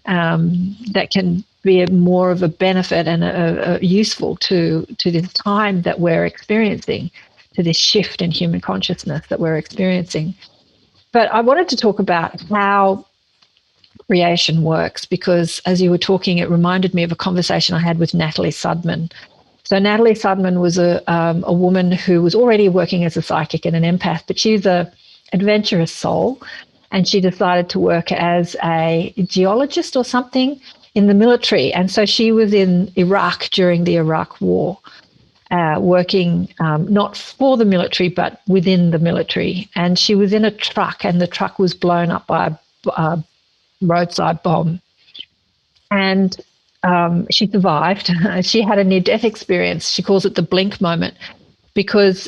that can be more of a benefit and useful to this time that we're experiencing, to this shift in human consciousness that we're experiencing. But I wanted to talk about how creation works, because as you were talking, it reminded me of a conversation I had with Natalie Sudman. So Natalie Sudman was a woman who was already working as a psychic and an empath, but she's a adventurous soul, and she decided to work as a geologist or something in the military. And so she was in Iraq during the Iraq War, working not for the military, but within the military. And she was in a truck, and the truck was blown up by a roadside bomb. And she survived. She had a near-death experience. She calls it the blink moment, because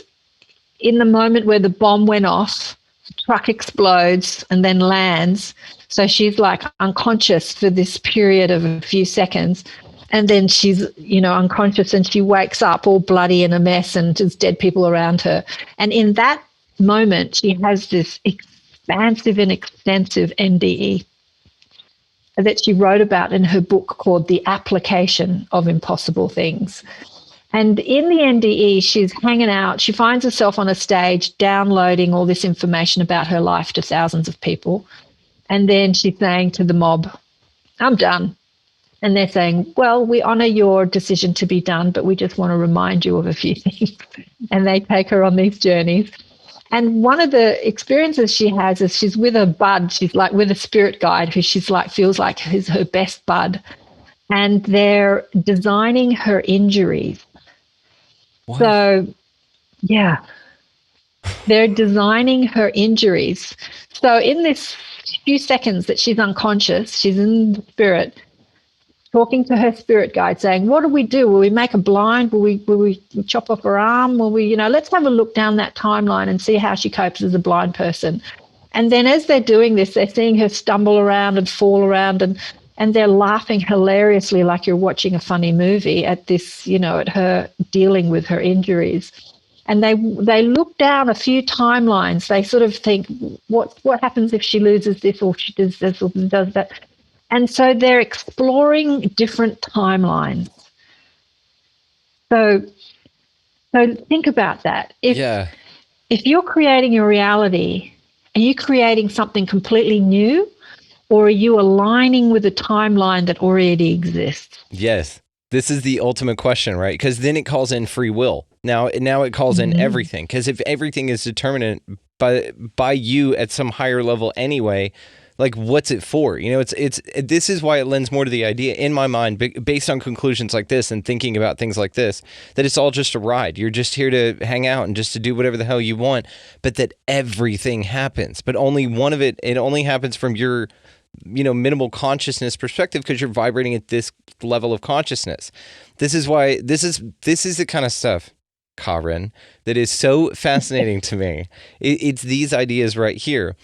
in the moment where the bomb went off, the truck explodes and then lands. So she's like unconscious for this period of a few seconds. And then she's, unconscious, and she wakes up all bloody and a mess, and there's dead people around her. And in that moment, she has this expansive and extensive NDE that she wrote about in her book called The Application of Impossible Things. And in the NDE, she's hanging out. She finds herself on a stage downloading all this information about her life to thousands of people. And then she's saying to the mob, I'm done. And they're saying, well, we honor your decision to be done, but we just want to remind you of a few things. And they take her on these journeys. And one of the experiences she has is she's with a bud. She's like with a spirit guide who she's like feels like is her best bud. And they're designing her injuries. What? So, yeah, they're designing her injuries. So in this few seconds that she's unconscious, she's in the spirit, talking to her spirit guide, saying, what do? Will we make her blind? Will we chop off her arm? Will we, let's have a look down that timeline and see how she copes as a blind person. And then as they're doing this, they're seeing her stumble around and fall around, and they're laughing hilariously like you're watching a funny movie at this, at her dealing with her injuries. And they look down a few timelines. They sort of think, what happens if she loses this, or she does this or does that? And so they're exploring different timelines. So think about that. If you're creating your reality, are you creating something completely new, or are you aligning with a timeline that already exists? Yes. This is the ultimate question, right? Because then it calls in free will. Now it calls in everything. Because if everything is determined by you at some higher level anyway, like, what's it for? This is why it lends more to the idea in my mind, based on conclusions like this and thinking about things like this, that it's all just a ride. You're just here to hang out and just to do whatever the hell you want, but that everything happens. But only one of it only happens from your minimal consciousness perspective because you're vibrating at this level of consciousness. This is why this is the kind of stuff, Karen, that is so fascinating to me. It's these ideas right here.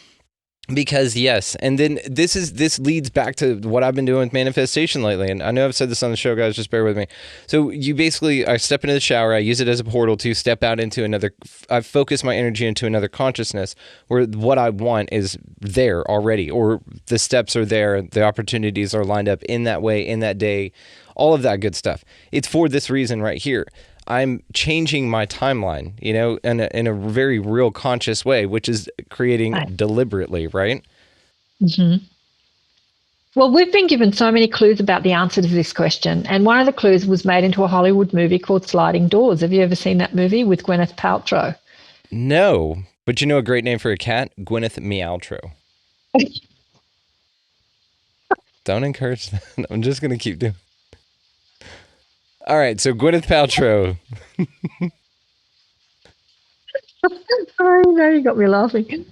Because yes, and then this leads back to what I've been doing with manifestation lately. And I know I've said this on the show, guys, just bear with me. So I step into the shower, I use it as a portal to step out into another, I focus my energy into another consciousness where what I want is there already, or the steps are there, the opportunities are lined up in that way, in that day, all of that good stuff. It's for this reason right here. I'm changing my timeline, in a very real conscious way, which is creating deliberately, right? Mm-hmm. Well, we've been given so many clues about the answer to this question. And one of the clues was made into a Hollywood movie called Sliding Doors. Have you ever seen that movie with Gwyneth Paltrow? No, but a great name for a cat? Gwyneth Meowtrow. Don't encourage that. I'm just going to keep doing. All right, so Gwyneth Paltrow. Oh, no, you got me laughing.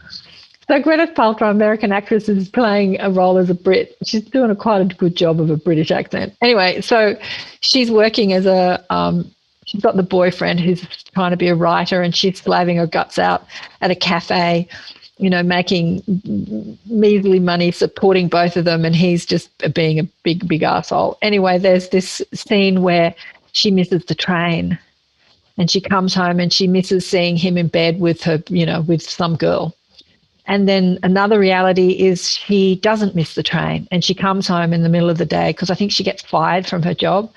So Gwyneth Paltrow, American actress, is playing a role as a Brit. She's doing quite a good job of a British accent. Anyway, so she's working as she's got the boyfriend who's trying to be a writer, and she's slaving her guts out at a cafe, making measly money, supporting both of them, and he's just being a big asshole. Anyway, there's this scene where she misses the train, and she comes home and she misses seeing him in bed with her, with some girl. And then another reality is she doesn't miss the train, and she comes home in the middle of the day because I think she gets fired from her job,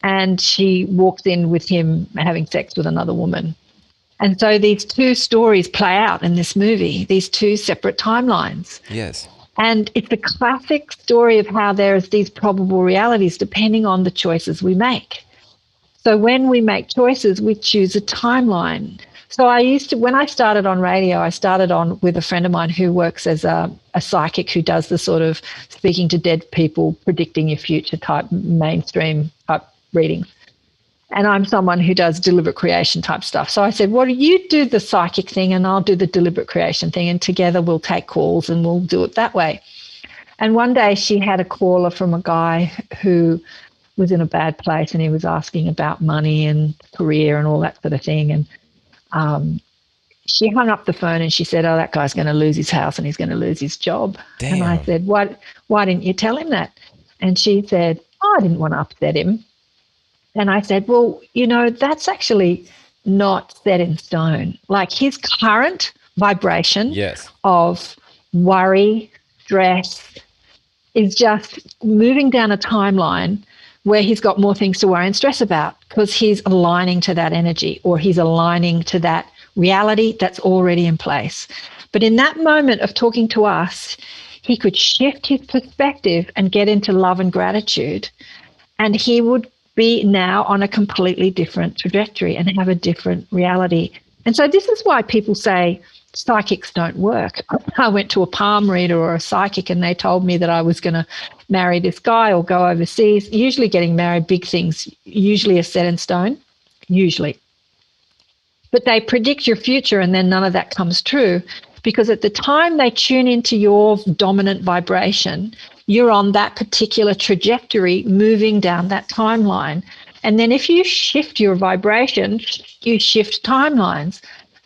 and she walks in with him having sex with another woman. And so these two stories play out in this movie, these two separate timelines. Yes. And it's a classic story of how there's these probable realities depending on the choices we make. So when we make choices, we choose a timeline. So when I started on radio, I started on with a friend of mine who works as a psychic who does the sort of speaking to dead people, predicting your future type, mainstream type readings. And I'm someone who does deliberate creation type stuff. So I said, well, you do the psychic thing and I'll do the deliberate creation thing, and together we'll take calls and we'll do it that way. And one day she had a caller from a guy who was in a bad place, and he was asking about money and career and all that sort of thing. And she hung up the phone and she said, oh, that guy's going to lose his house and he's going to lose his job. Damn. And I said, why didn't you tell him that? And she said, oh, I didn't want to upset him. And I said, well, that's actually not set in stone. Like his current vibration of worry, stress is just moving down a timeline where he's got more things to worry and stress about because he's aligning to that energy, or he's aligning to that reality that's already in place. But in that moment of talking to us, he could shift his perspective and get into love and gratitude, and he would be now on a completely different trajectory and have a different reality. And so this is why people say psychics don't work. I went to a palm reader or a psychic and they told me that I was going to marry this guy or go overseas. Usually getting married, big things, usually are set in stone, usually. But they predict your future and then none of that comes true, because at the time they tune into your dominant vibration, you're on that particular trajectory moving down that timeline. And then if you shift your vibration, you shift timelines.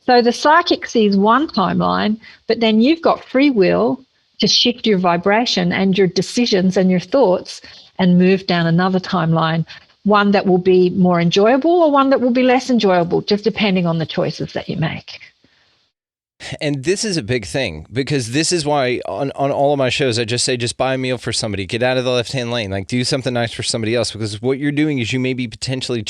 So the psychic sees one timeline, but then you've got free will to shift your vibration and your decisions and your thoughts and move down another timeline, one that will be more enjoyable or one that will be less enjoyable, just depending on the choices that you make. And this is a big thing, because this is why on all of my shows, I just say, just buy a meal for somebody, get out of the left-hand lane, like do something nice for somebody else, because what you're doing is you may be potentially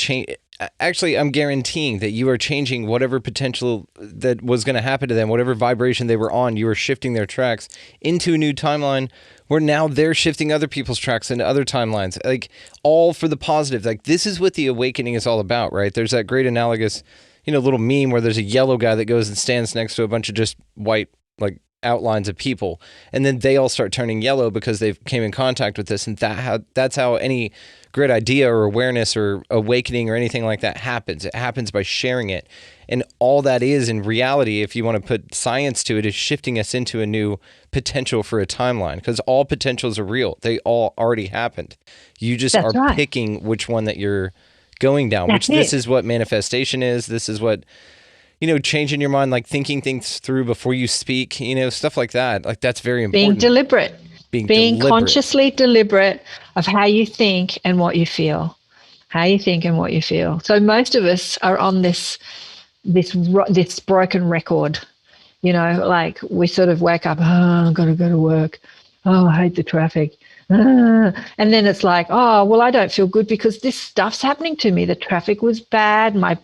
actually, I'm guaranteeing that you are changing whatever potential that was going to happen to them, whatever vibration they were on, you are shifting their tracks into a new timeline where now they're shifting other people's tracks into other timelines, like all for the positive. Like this is what the awakening is all about, right? There's that great analogous little meme where there's a yellow guy that goes and stands next to a bunch of just white, like outlines of people, and then they all start turning yellow because they've came in contact with this, and that's how any great idea or awareness or awakening or anything like that happens. It happens by sharing it. And all that is in reality, if you want to put science to it, is shifting us into a new potential for a timeline, because all potentials are real. They all already happened. You just That's are right. picking which one that you're going down, That's this it. is what manifestation is. This is what, changing your mind, like thinking things through before you speak, stuff like that. Like, that's very Being important. deliberate. Being deliberate. consciously deliberate of how you think and what you feel. How you think and what you feel. So most of us are on this broken record. Like we sort of wake up, I've got to go to work. Oh, I hate the traffic. And then it's like, oh, well, I don't feel good because this stuff's happening to me. The traffic was bad. My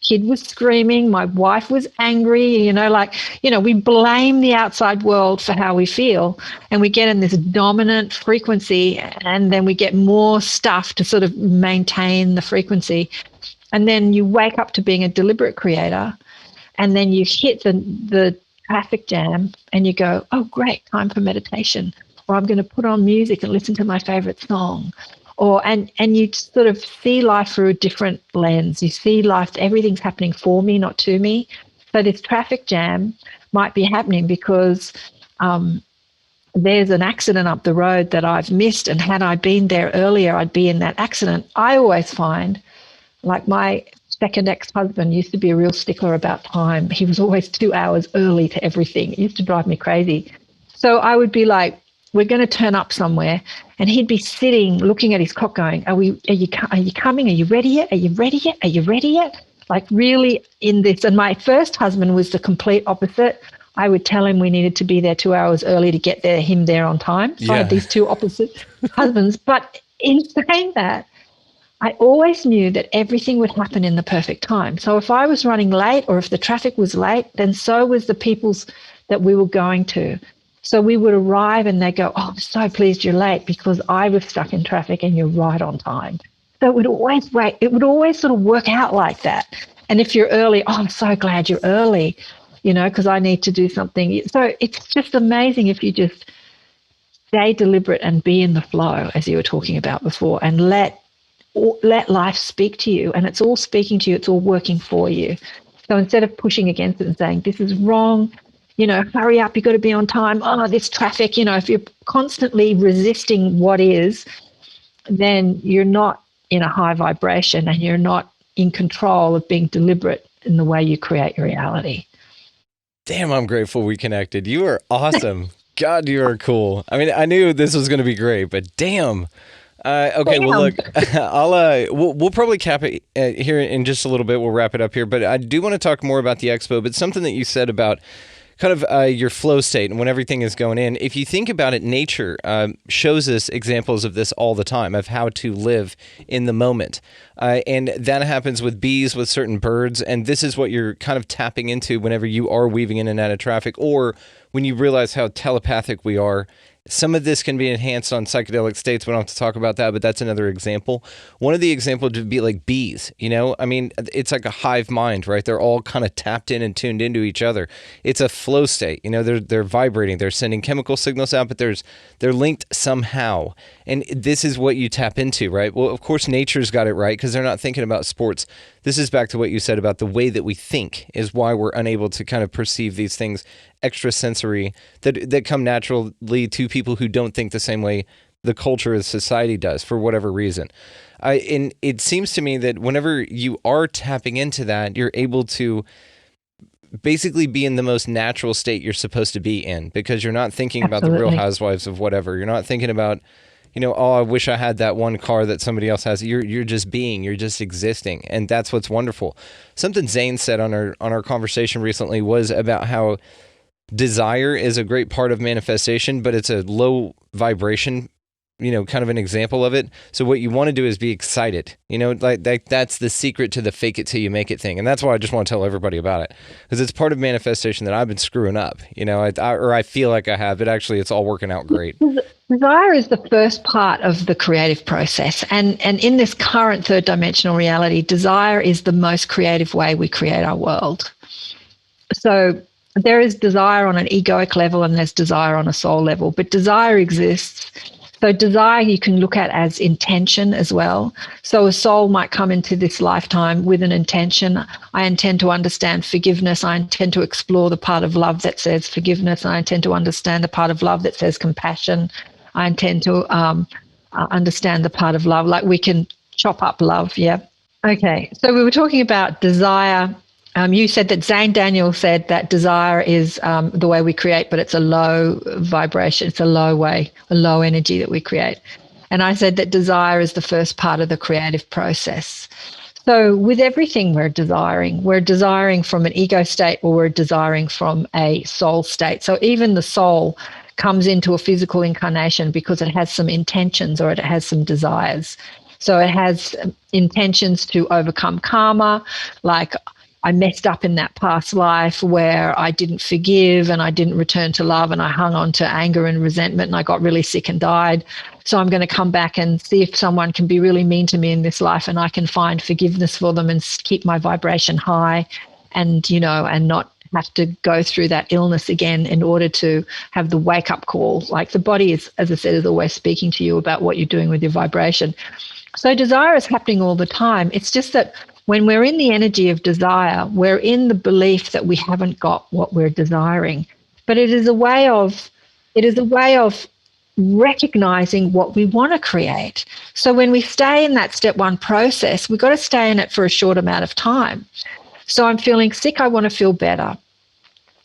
kid was screaming. My wife was angry. We blame the outside world for how we feel, and we get in this dominant frequency, and then we get more stuff to sort of maintain the frequency. And then you wake up to being a deliberate creator, and then you hit the traffic jam and you go, oh, great, time for meditation. Or I'm going to put on music and listen to my favorite song. And you sort of see life through a different lens. You see life, everything's happening for me, not to me. So this traffic jam might be happening because there's an accident up the road that I've missed. And had I been there earlier, I'd be in that accident. I always find, like my second ex-husband used to be a real stickler about time. He was always 2 hours early to everything. It used to drive me crazy. So I would be like, we're going to turn up somewhere, and he'd be sitting looking at his clock going, are you coming? Are you ready yet? Are you ready yet? Are you ready yet? Like really in this. And my first husband was the complete opposite. I would tell him we needed to be there 2 hours early to get him there on time. So I had these two opposite husbands. But in saying that, I always knew that everything would happen in the perfect time. So if I was running late or if the traffic was late, then so was the people's that we were going to. So we would arrive and they go, oh, I'm so pleased you're late because I was stuck in traffic and you're right on time. So it would always sort of work out like that. And if you're early, oh, I'm so glad you're early, because I need to do something. So it's just amazing if you just stay deliberate and be in the flow, as you were talking about before, and let life speak to you. And it's all speaking to you. It's all working for you. So instead of pushing against it and saying, this is wrong, hurry up, you've got to be on time. Oh, this traffic, if you're constantly resisting what is, then you're not in a high vibration and you're not in control of being deliberate in the way you create your reality. Damn, I'm grateful we connected. You are awesome. God, you are cool. I mean, I knew this was going to be great, but damn. Okay, well, look, we'll probably cap it here in just a little bit. We'll wrap it up here, but I do want to talk more about the expo, but something that you said about kind of your flow state and when everything is going in. If you think about it, nature shows us examples of this all the time, of how to live in the moment. And that happens with bees, with certain birds. And this is what you're kind of tapping into whenever you are weaving in and out of traffic, or when you realize how telepathic we are. Some of this can be enhanced on psychedelic states. We don't have to talk about that, but that's another example. One of the examples would be like bees, I mean, it's like a hive mind, right? They're all kind of tapped in and tuned into each other. It's a flow state, they're vibrating, they're sending chemical signals out, but they're linked somehow. And this is what you tap into, right? Well, of course, nature's got it right because they're not thinking about sports. This is back to what you said about the way that we think is why we're unable to kind of perceive these things extrasensory that come naturally to people who don't think the same way the culture of society does for whatever reason. And it seems to me that whenever you are tapping into that, you're able to basically be in the most natural state you're supposed to be in, because you're not thinking about the Real Housewives of whatever. You're not thinking about, oh, I wish I had that one car that somebody else has. You're just being, you're just existing. And that's what's wonderful. Something Zane said on our conversation recently was about how desire is a great part of manifestation, but it's a low vibration, kind of an example of it. So what you want to do is be excited, like that's the secret to the fake it till you make it thing. And that's why I just want to tell everybody about it, because it's part of manifestation that I've been screwing up, I feel like I have, but actually it's all working out great. Desire is the first part of the creative process. And in this current third dimensional reality, desire is the most creative way we create our world. So there is desire on an egoic level and there's desire on a soul level, but desire exists. So desire you can look at as intention as well. So a soul might come into this lifetime with an intention. I intend to understand forgiveness. I intend to explore the part of love that says forgiveness. I intend to understand the part of love that says compassion. I intend to understand the part of love. Like we can chop up love, yeah. Okay, so we were talking about desire. You said that Zane Daniel said that desire is the way we create, but it's a low vibration. It's a low energy that we create. And I said that desire is the first part of the creative process. So with everything we're desiring from an ego state or we're desiring from a soul state. So even the soul comes into a physical incarnation because it has some intentions or it has some desires. So it has intentions to overcome karma, like I messed up in that past life where I didn't forgive and I didn't return to love and I hung on to anger and resentment and I got really sick and died. So I'm going to come back and see if someone can be really mean to me in this life and I can find forgiveness for them and keep my vibration high and, and not have to go through that illness again in order to have the wake up call. Like the body is, as I said, is always speaking to you about what you're doing with your vibration. So desire is happening all the time. It's just that when we're in the energy of desire, we're in the belief that we haven't got what we're desiring. But it is a way of recognizing what we want to create. So when we stay in that step one process, we've got to stay in it for a short amount of time. So I'm feeling sick, I want to feel better.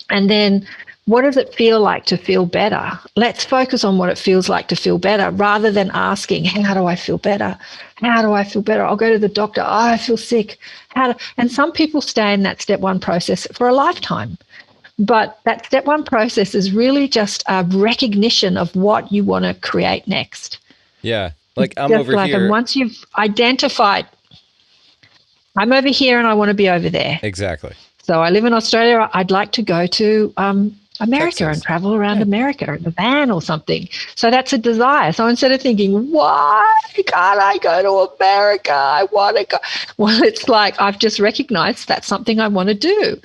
And then what does it feel like to feel better? Let's focus on what it feels like to feel better rather than asking, how do I feel better? How do I feel better? I'll go to the doctor. Oh, I feel sick. And some people stay in that step one process for a lifetime. But that step one process is really just a recognition of what you want to create next. Yeah. Like I'm over here. And once you've identified, I'm over here and I want to be over there. Exactly. So I live in Australia. I'd like to go to America Texas. and travel around America in a van or something. So that's a desire. So instead of thinking, why can't I go to America? I want to go. Well, it's like I've just recognized that's something I want to do.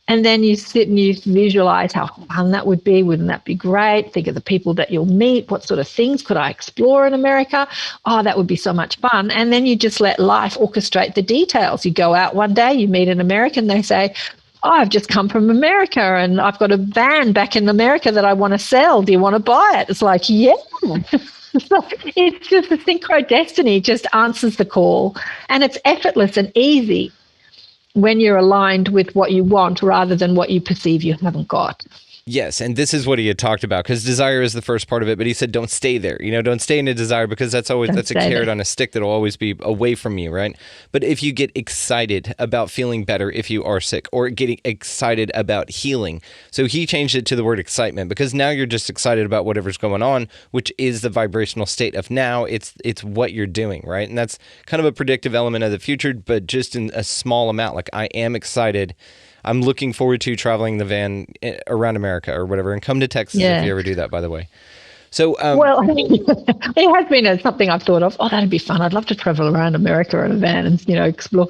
And then you sit and you visualize how fun that would be. Wouldn't that be great? Think of the people that you'll meet. What sort of things could I explore in America? Oh, that would be so much fun. And then you just let life orchestrate the details. You go out one day, you meet an American, they say, oh, I've just come from America and I've got a van back in America that I want to sell. Do you want to buy it? It's like, yeah. So it's just the synchro destiny just answers the call. And it's effortless and easy when you're aligned with what you want rather than what you perceive you haven't got. Yes, and this is what he had talked about, because desire is the first part of it, but he said don't stay there. Don't stay in a desire, because that's a carrot on a stick that'll always be away from you, right? But if you get excited about feeling better if you are sick, or getting excited about healing. So he changed it to the word excitement, because now you're just excited about whatever's going on, which is the vibrational state of now. It's what you're doing, right? And that's kind of a predictive element of the future, but just in a small amount. Like, I am excited. I'm looking forward to traveling the van around America or whatever, and come to Texas if you ever do that, by the way. So, well, it has been something I've thought of. Oh, that'd be fun. I'd love to travel around America in a van and, explore.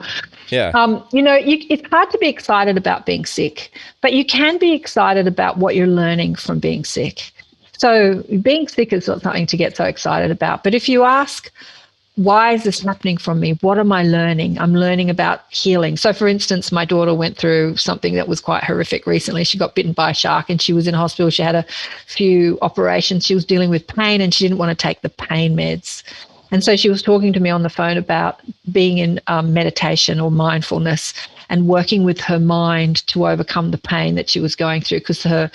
Yeah. It's hard to be excited about being sick, but you can be excited about what you're learning from being sick. So being sick is not something to get so excited about. But if you ask, why is this happening from me? What am I learning? I'm learning about healing. So, for instance, my daughter went through something that was quite horrific recently. She got bitten by a shark and she was in hospital. She had a few operations. She was dealing with pain and she didn't want to take the pain meds. And so she was talking to me on the phone about being in meditation or mindfulness and working with her mind to overcome the pain that she was going through, because her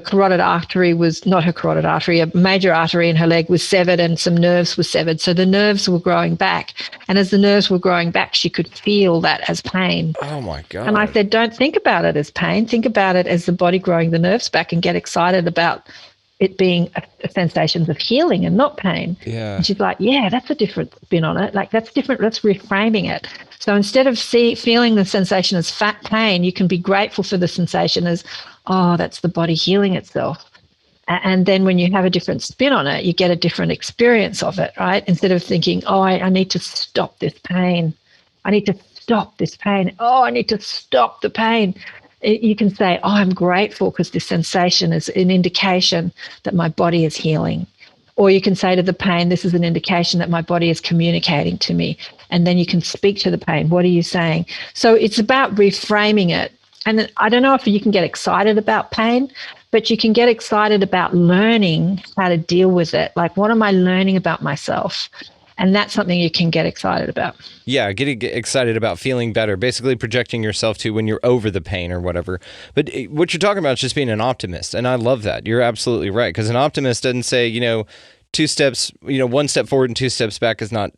carotid artery was not her carotid artery, a major artery in her leg was severed and some nerves were severed. So the nerves were growing back. And as the nerves were growing back, she could feel that as pain. Oh my God. And I said, don't think about it as pain. Think about it as the body growing the nerves back and get excited about it being a sensations of healing and not pain. Yeah. And she's like, yeah, that's a different spin on it. Like, that's different. Let's reframing it. So instead of feeling the sensation as fat pain, you can be grateful for the sensation as, oh, that's the body healing itself. And then when you have a different spin on it, you get a different experience of it, right? Instead of thinking, oh, I need to stop this pain. I need to stop this pain. Oh, I need to stop the pain. You can say, oh, I'm grateful because this sensation is an indication that my body is healing. Or you can say to the pain, this is an indication that my body is communicating to me. And then you can speak to the pain. What are you saying? So it's about reframing it. And I don't know if you can get excited about pain, but you can get excited about learning how to deal with it. Like, what am I learning about myself? And that's something you can get excited about. Yeah, getting excited about feeling better, basically projecting yourself to when you're over the pain or whatever. But what you're talking about is just being an optimist. And I love that. You're absolutely right. Because an optimist doesn't say, one step forward and two steps back is not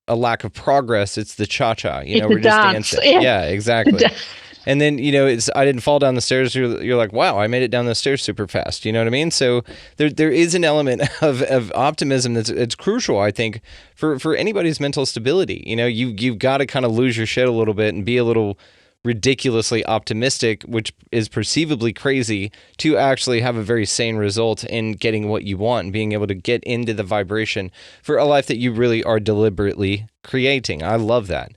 a lack of progress. It's the cha-cha. We're just dancing. Yeah, exactly. And then, I didn't fall down the stairs. You're like, wow, I made it down the stairs super fast. You know what I mean? So there is an element of optimism it's crucial, I think, for anybody's mental stability. You've got to kind of lose your shit a little bit and be a little ridiculously optimistic, which is perceivably crazy, to actually have a very sane result in getting what you want and being able to get into the vibration for a life that you really are deliberately creating. I love that.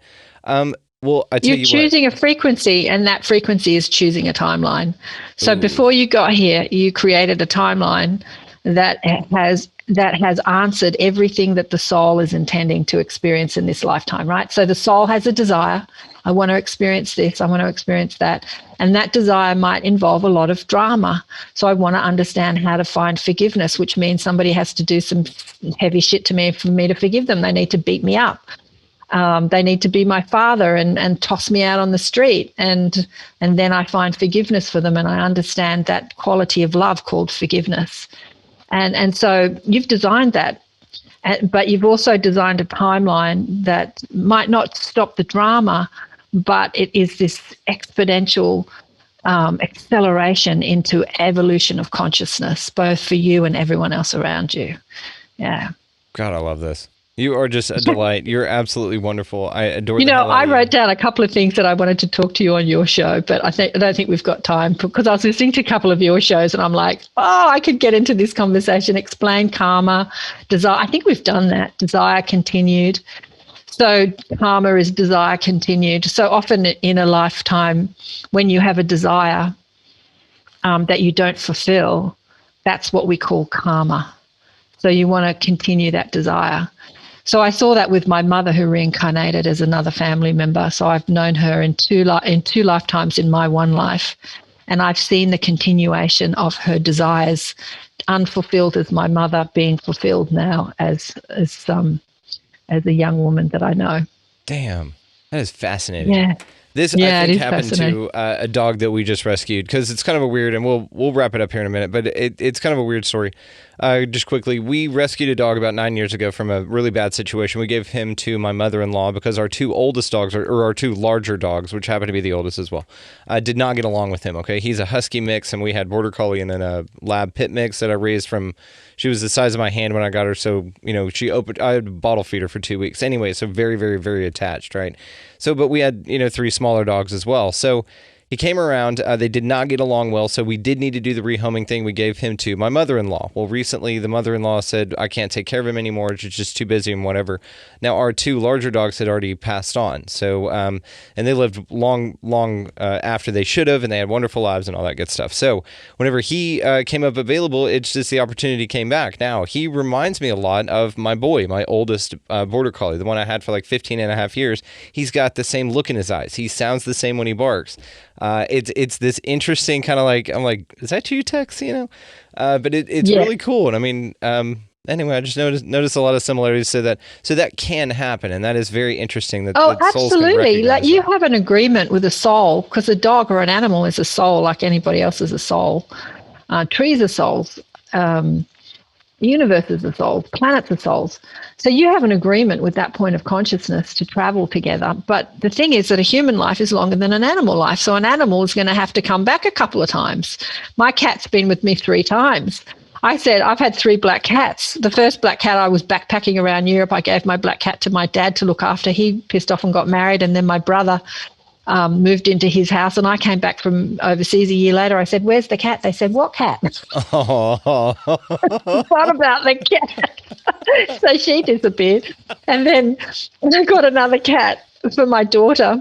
Well, I tell you what. You're choosing a frequency, and that frequency is choosing a timeline. So before you got here, you created a timeline that has answered everything that the soul is intending to experience in this lifetime, right? So the soul has a desire. I want to experience this. I want to experience that. And that desire might involve a lot of drama. So I want to understand how to find forgiveness, which means somebody has to do some heavy shit to me for me to forgive them. They need to beat me up. They need to be my father and toss me out on the street. And then I find forgiveness for them, and I understand that quality of love called forgiveness. And so you've designed that, but you've also designed a timeline that might not stop the drama, but it is this exponential acceleration into evolution of consciousness, both for you and everyone else around you. Yeah. God, I love this. You are just a delight. You're absolutely wonderful. I adore I wrote down a couple of things that I wanted to talk to you on your show, but I don't think we've got time, because I was listening to a couple of your shows and I'm like, I could get into this conversation, explain karma, desire. I think we've done that. Desire continued. So karma is desire continued. So often in a lifetime, when you have a desire that you don't fulfill, that's what we call karma. So you want to continue that desire. So I saw that with my mother, who reincarnated as another family member. So I've known her in two lifetimes in my one life, and I've seen the continuation of her desires, unfulfilled as my mother, being fulfilled now as a young woman that I know. Damn, that is fascinating. Yeah. This, I think, happened to a dog that we just rescued, because it's kind of a weird, and we'll wrap it up here in a minute, but it's kind of a weird story. Just quickly, we rescued a dog about 9 years ago from a really bad situation. We gave him to my mother-in-law because our two oldest dogs, or our two larger dogs, which happen to be the oldest as well, did not get along with him, okay? He's a husky mix, and we had border collie and then a lab pit mix that I raised from, she was the size of my hand when I got her, so, I had a bottle feeder for 2 weeks. Anyway, so very, very, very attached, right? So, but we had, 3 smaller dogs as well. So he came around. They did not get along well, so we did need to do the rehoming thing. We gave him to my mother-in-law. Well, recently the mother-in-law said, I can't take care of him anymore. It's just too busy and whatever. Now, our 2 larger dogs had already passed on. So, and they lived long after they should have, and they had wonderful lives and all that good stuff. So whenever he came up available, it's just the opportunity came back. Now, he reminds me a lot of my boy, my oldest border collie, the one I had for like 15 and a half years. He's got the same look in his eyes. He sounds the same when he barks. It's this interesting kind of like, I'm like, is that you, Tex? But it's really cool. And I mean, anyway, I just noticed a lot of similarities to that. So that can happen, and that is very interesting. That absolutely. Like you have an agreement with a soul, because a dog or an animal is a soul, like anybody else is a soul. Trees are souls. Universes are souls, planets are souls. So you have an agreement with that point of consciousness to travel together. But the thing is that a human life is longer than an animal life. So an animal is going to have to come back a couple of times. My cat's been with me 3 times. I said, I've had 3 black cats. The first black cat, I was backpacking around Europe. I gave my black cat to my dad to look after. He pissed off and got married. And then my brother moved into his house, and I came back from overseas a year later. I said, where's the cat? They said, what cat? Oh. What about the cat? So she disappeared. And then I got another cat for my daughter,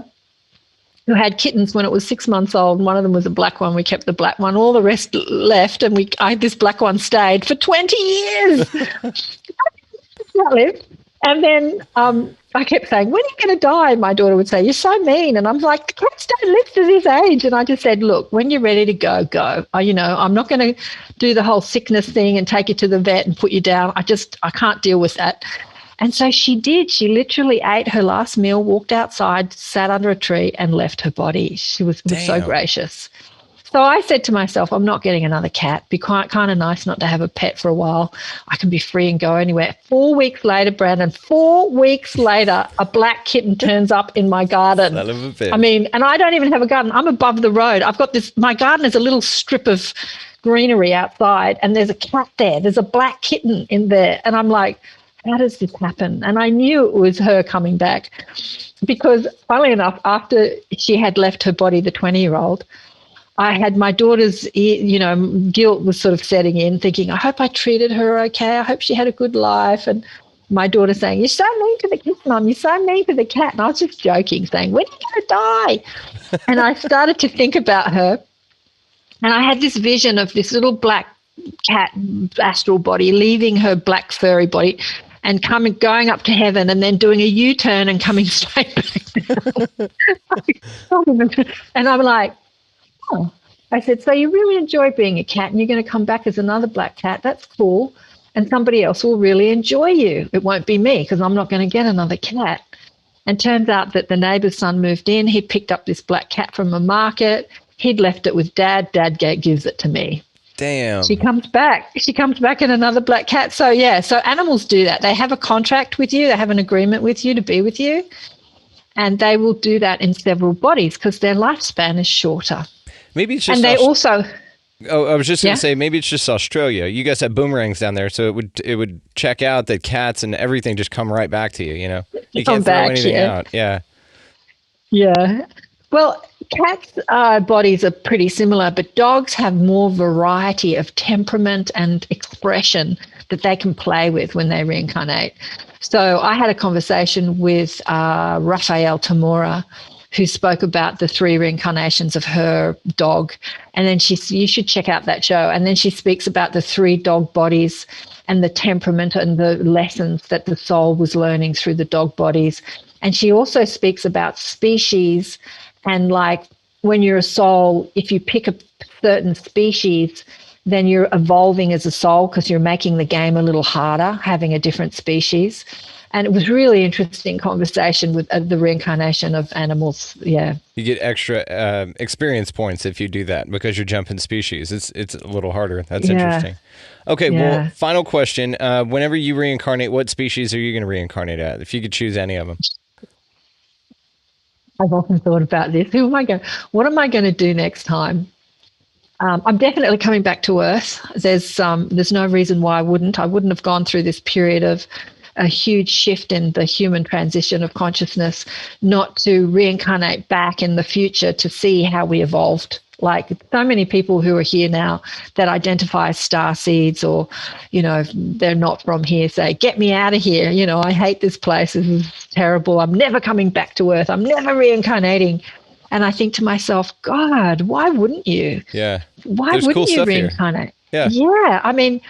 who had kittens when it was 6 months old. And one of them was a black one. We kept the black one. All the rest left, and this black one stayed for 20 years. Outlived. And then I kept saying, when are you going to die? My daughter would say, you're so mean. And I'm like, the cats don't live to this age. And I just said, look, when you're ready to go, go. I'm not going to do the whole sickness thing and take you to the vet and put you down. I can't deal with that. And so she did. She literally ate her last meal, walked outside, sat under a tree and left her body. She was so gracious. So I said to myself, I'm not getting another cat. Be kind of nice not to have a pet for a while. I can be free and go anywhere. 4 weeks later, Brandon, 4 weeks later, a black kitten turns up in my garden. Son of a bitch. I mean, and I don't even have a garden. I'm above the road. I've got my garden is a little strip of greenery outside, and there's a cat there. There's a black kitten in there. And I'm like, how does this happen? And I knew it was her coming back because, funnily enough, after she had left her body, the 20-year-old, I had my daughter's, guilt was sort of setting in, thinking, I hope I treated her okay. I hope she had a good life. And my daughter saying, you're so mean to the cat, Mum. You're so mean to the cat. And I was just joking, saying, when are you going to die? And I started to think about her. And I had this vision of this little black cat astral body leaving her black furry body and going up to heaven and then doing a U-turn and coming straight back down. And I'm like, oh. I said, so you really enjoy being a cat and you're going to come back as another black cat. That's cool. And somebody else will really enjoy you. It won't be me because I'm not going to get another cat. And turns out that the neighbour's son moved in. He picked up this black cat from a market. He'd left it with Dad. Dad gives it to me. Damn. She comes back in another black cat. So, yeah, so animals do that. They have a contract with you. They have an agreement with you to be with you. And they will do that in several bodies because their lifespan is shorter. Maybe it's just. And they also. Oh, I was just going to say, maybe it's just Australia. You guys have boomerangs down there, so it would check out that cats and everything just come right back to you. You can't throw anything out. Yeah. Yeah. Well, cats' bodies are pretty similar, but dogs have more variety of temperament and expression that they can play with when they reincarnate. So I had a conversation with Raphael Tamora, who spoke about the 3 reincarnations of her dog. And then you should check out that show. And then she speaks about the 3 dog bodies and the temperament and the lessons that the soul was learning through the dog bodies. And she also speaks about species and like when you're a soul, if you pick a certain species, then you're evolving as a soul because you're making the game a little harder, having a different species. And it was really interesting conversation with the reincarnation of animals. Yeah. You get extra experience points if you do that because you're jumping species. It's a little harder. That's interesting. Okay, well, final question. Whenever you reincarnate, what species are you going to reincarnate at? If you could choose any of them. I've often thought about this. What am I going to do next time? I'm definitely coming back to Earth. There's no reason why I wouldn't. I wouldn't have gone through this period of a huge shift in the human transition of consciousness, not to reincarnate back in the future to see how we evolved. Like so many people who are here now that identify as star seeds or, they're not from here, say, get me out of here. I hate this place. This is terrible. I'm never coming back to Earth. I'm never reincarnating. And I think to myself, God, why wouldn't you? Yeah. Why There's wouldn't cool you stuff reincarnate? Here. Yeah. I mean,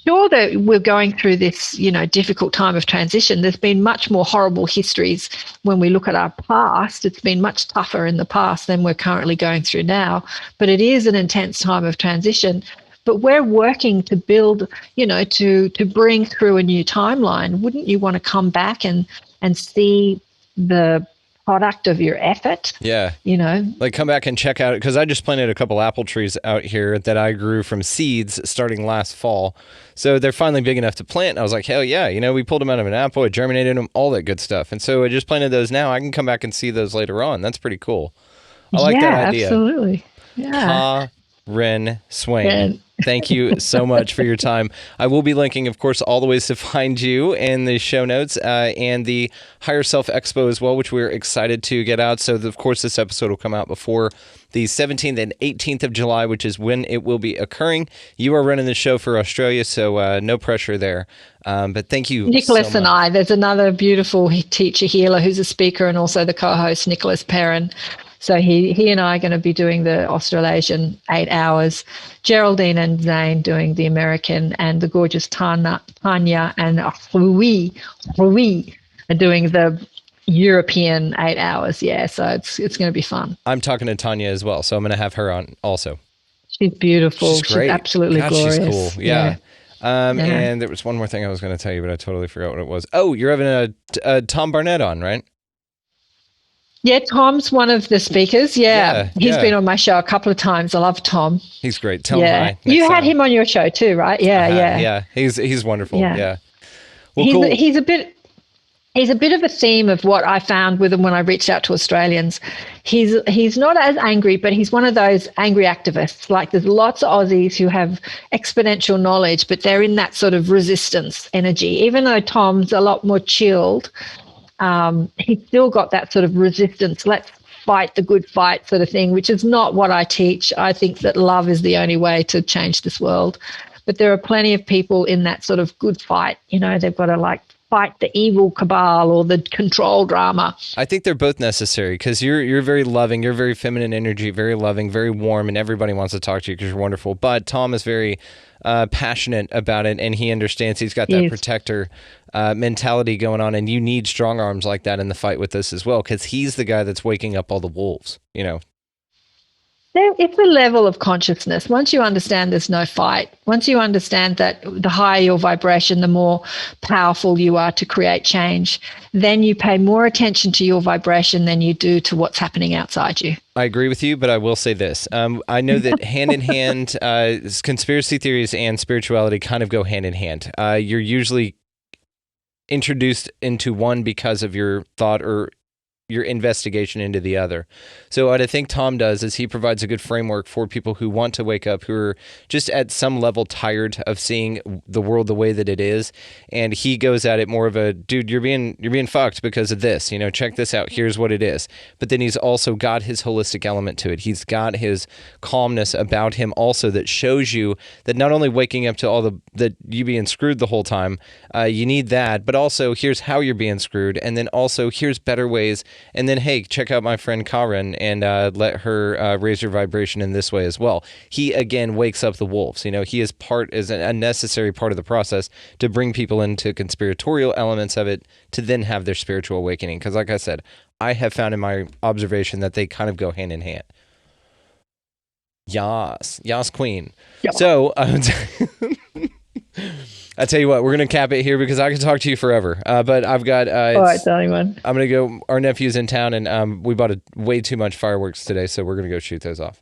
sure that we're going through this, difficult time of transition. There's been much more horrible histories when we look at our past. It's been much tougher in the past than we're currently going through now. But it is an intense time of transition. But we're working to build, to bring through a new timeline. Wouldn't you want to come back and see the product of your effort? Yeah. Like come back and check out, because I just planted a couple apple trees out here that I grew from seeds starting last fall. So they're finally big enough to plant. I was like, hell yeah. We pulled them out of an apple, it germinated them, all that good stuff. And so I just planted those now. I can come back and see those later on. That's pretty cool. I like that idea. Absolutely. Yeah. Ren Swain. Thank you so much for your time. I will be linking, of course, all the ways to find you in the show notes and the Higher Self Expo as well, which we're excited to get out. So, of course, this episode will come out before the 17th and 18th of July, which is when it will be occurring. You are running the show for Australia, so no pressure there. But thank you, Nicholas so and much. There's another beautiful teacher healer who's a speaker and also the co-host, Nicholas Perrin. So he and I are going to be doing the Australasian 8 hours. Geraldine and Zane doing the American, and the gorgeous Tanya and Rui are doing the European 8 hours. Yeah, so it's going to be fun. I'm talking to Tanya as well, so I'm going to have her on also. She's beautiful. She's great. She's absolutely glorious. She's cool. Yeah. And there was one more thing I was going to tell you, but I totally forgot what it was. Oh, you're having a Tom Barnett on, right? Yeah, Tom's one of the speakers. Yeah. He's been on my show a couple of times. I love Tom. He's great. Tell him hi. You had him on your show too, right? Yeah. He's wonderful. Yeah. Well, he's, cool. He's a bit of a theme of what I found with him when I reached out to Australians. He's not as angry, but he's one of those angry activists. Like, there's lots of Aussies who have exponential knowledge, but they're in that sort of resistance energy. Even though Tom's a lot more chilled, he's still got that sort of resistance. Let's fight the good fight sort of thing, which is not what I teach. I think that love is the only way to change this world. But there are plenty of people in that sort of good fight. You know, they've got to fight the evil cabal or the control drama. I think they're both necessary, because you're very loving, you're very feminine energy, very loving, very warm, and everybody wants to talk to you because you're wonderful. But Tom is very passionate about it, and he understands. He's got that protector mentality going on, and you need strong arms like that in the fight with this as well, because he's the guy that's waking up all the wolves, you know. It's a level of consciousness. Once you understand there's no fight, once you understand that the higher your vibration, the more powerful you are to create change, then you pay more attention to your vibration than you do to what's happening outside you. I agree with you, but I will say this. I know that hand in hand, conspiracy theories and spirituality kind of go hand in hand. You're usually introduced into one because of your thought or your investigation into the other. So what I think Tom does is he provides a good framework for people who want to wake up, who are just at some level tired of seeing the world the way that it is. And he goes at it more of a, dude, you're being fucked because of this, you know, check this out. Here's what it is. But then he's also got his holistic element to it. He's got his calmness about him also that shows you that not only waking up to all that you being screwed the whole time, you need that, but also here's how you're being screwed. And then also here's better ways. And then, hey, check out my friend Karen and let her raise your vibration in this way as well. He, again, wakes up the wolves. You know, he is a necessary part of the process to bring people into conspiratorial elements of it to then have their spiritual awakening. Because like I said, I have found in my observation that they kind of go hand in hand. Yas queen. Yep. So, I tell you what, we're going to cap it here because I could talk to you forever. But I've got... all right, tell anyone. I'm going to go... Our nephew's in town, and we bought way too much fireworks today, so we're going to go shoot those off.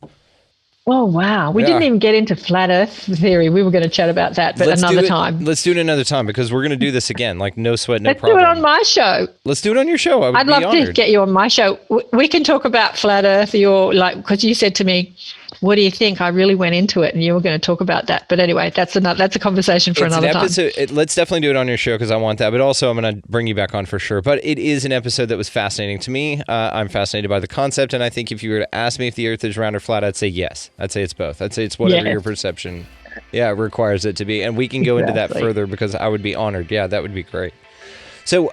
Oh, wow. We didn't even get into flat earth theory. We were going to chat about that, but another time. Let's do it another time, because we're going to do this again. Like, no sweat, no problem. Let's do it on my show. Let's do it on your show. I'd love honored. to get you on my show. We can talk about flat earth, because you said to me, what do you think? I really went into it, and you were going to talk about that. But anyway, that's a conversation for another time. Let's definitely do it on your show, because I want that. But also, I'm going to bring you back on for sure. But it is an episode that was fascinating to me. I'm fascinated by the concept, and I think if you were to ask me if the Earth is round or flat, I'd say yes. I'd say it's both. I'd say it's whatever your perception, requires it to be. And we can go into that further, because I would be honored. Yeah, that would be great. So,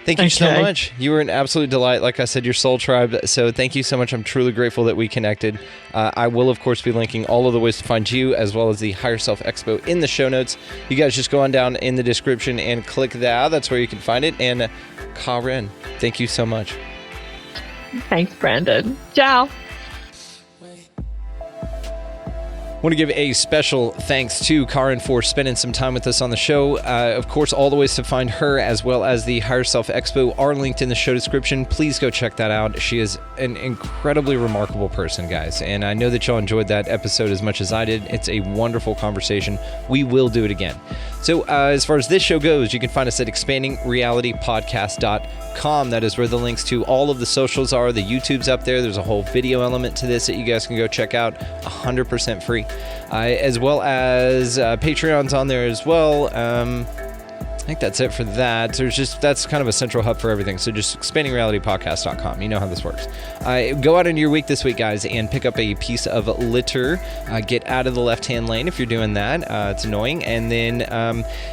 thank you so much. You were an absolute delight. Like I said, your soul tribe. So thank you so much. I'm truly grateful that we connected. I will, of course, be linking all of the ways to find you, as well as the Higher Self Expo in the show notes. You guys just go on down in the description and click that. That's where you can find it. And Karen, thank you so much. Thanks, Brandon. Ciao. I want to give a special thanks to Karen for spending some time with us on the show. Of course, all the ways to find her, as well as the Higher Self Expo, are linked in the show description. Please go check that out. She is an incredibly remarkable person, guys. And I know that y'all enjoyed that episode as much as I did. It's a wonderful conversation. We will do it again. So as far as this show goes, you can find us at expandingrealitypodcast.com. That is where the links to all of the socials are. The YouTube's up there. There's a whole video element to this that you guys can go check out, 100% free. As well as Patreon's on there as well. I think that's it for that. That's kind of a central hub for everything. So just expandingrealitypodcast.com. You know how this works. Go out into your week this week, guys, and pick up a piece of litter. Get out of the left-hand lane if you're doing that. It's annoying. And then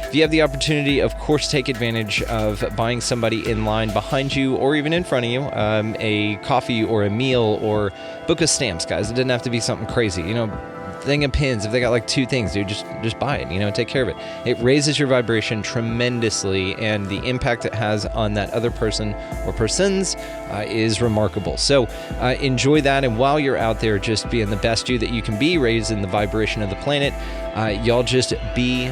if you have the opportunity, of course, take advantage of buying somebody in line behind you or even in front of you a coffee or a meal or book of stamps, guys. It doesn't have to be something crazy. Thing of pins, if they got like 2 things, dude, just buy it, take care of it. It raises your vibration tremendously, and the impact it has on that other person or persons is remarkable. So enjoy that, and while you're out there just being the best you that you can be, raising the vibration of the planet, y'all just be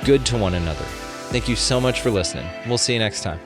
good to one another. Thank you so much for listening. We'll see you next time.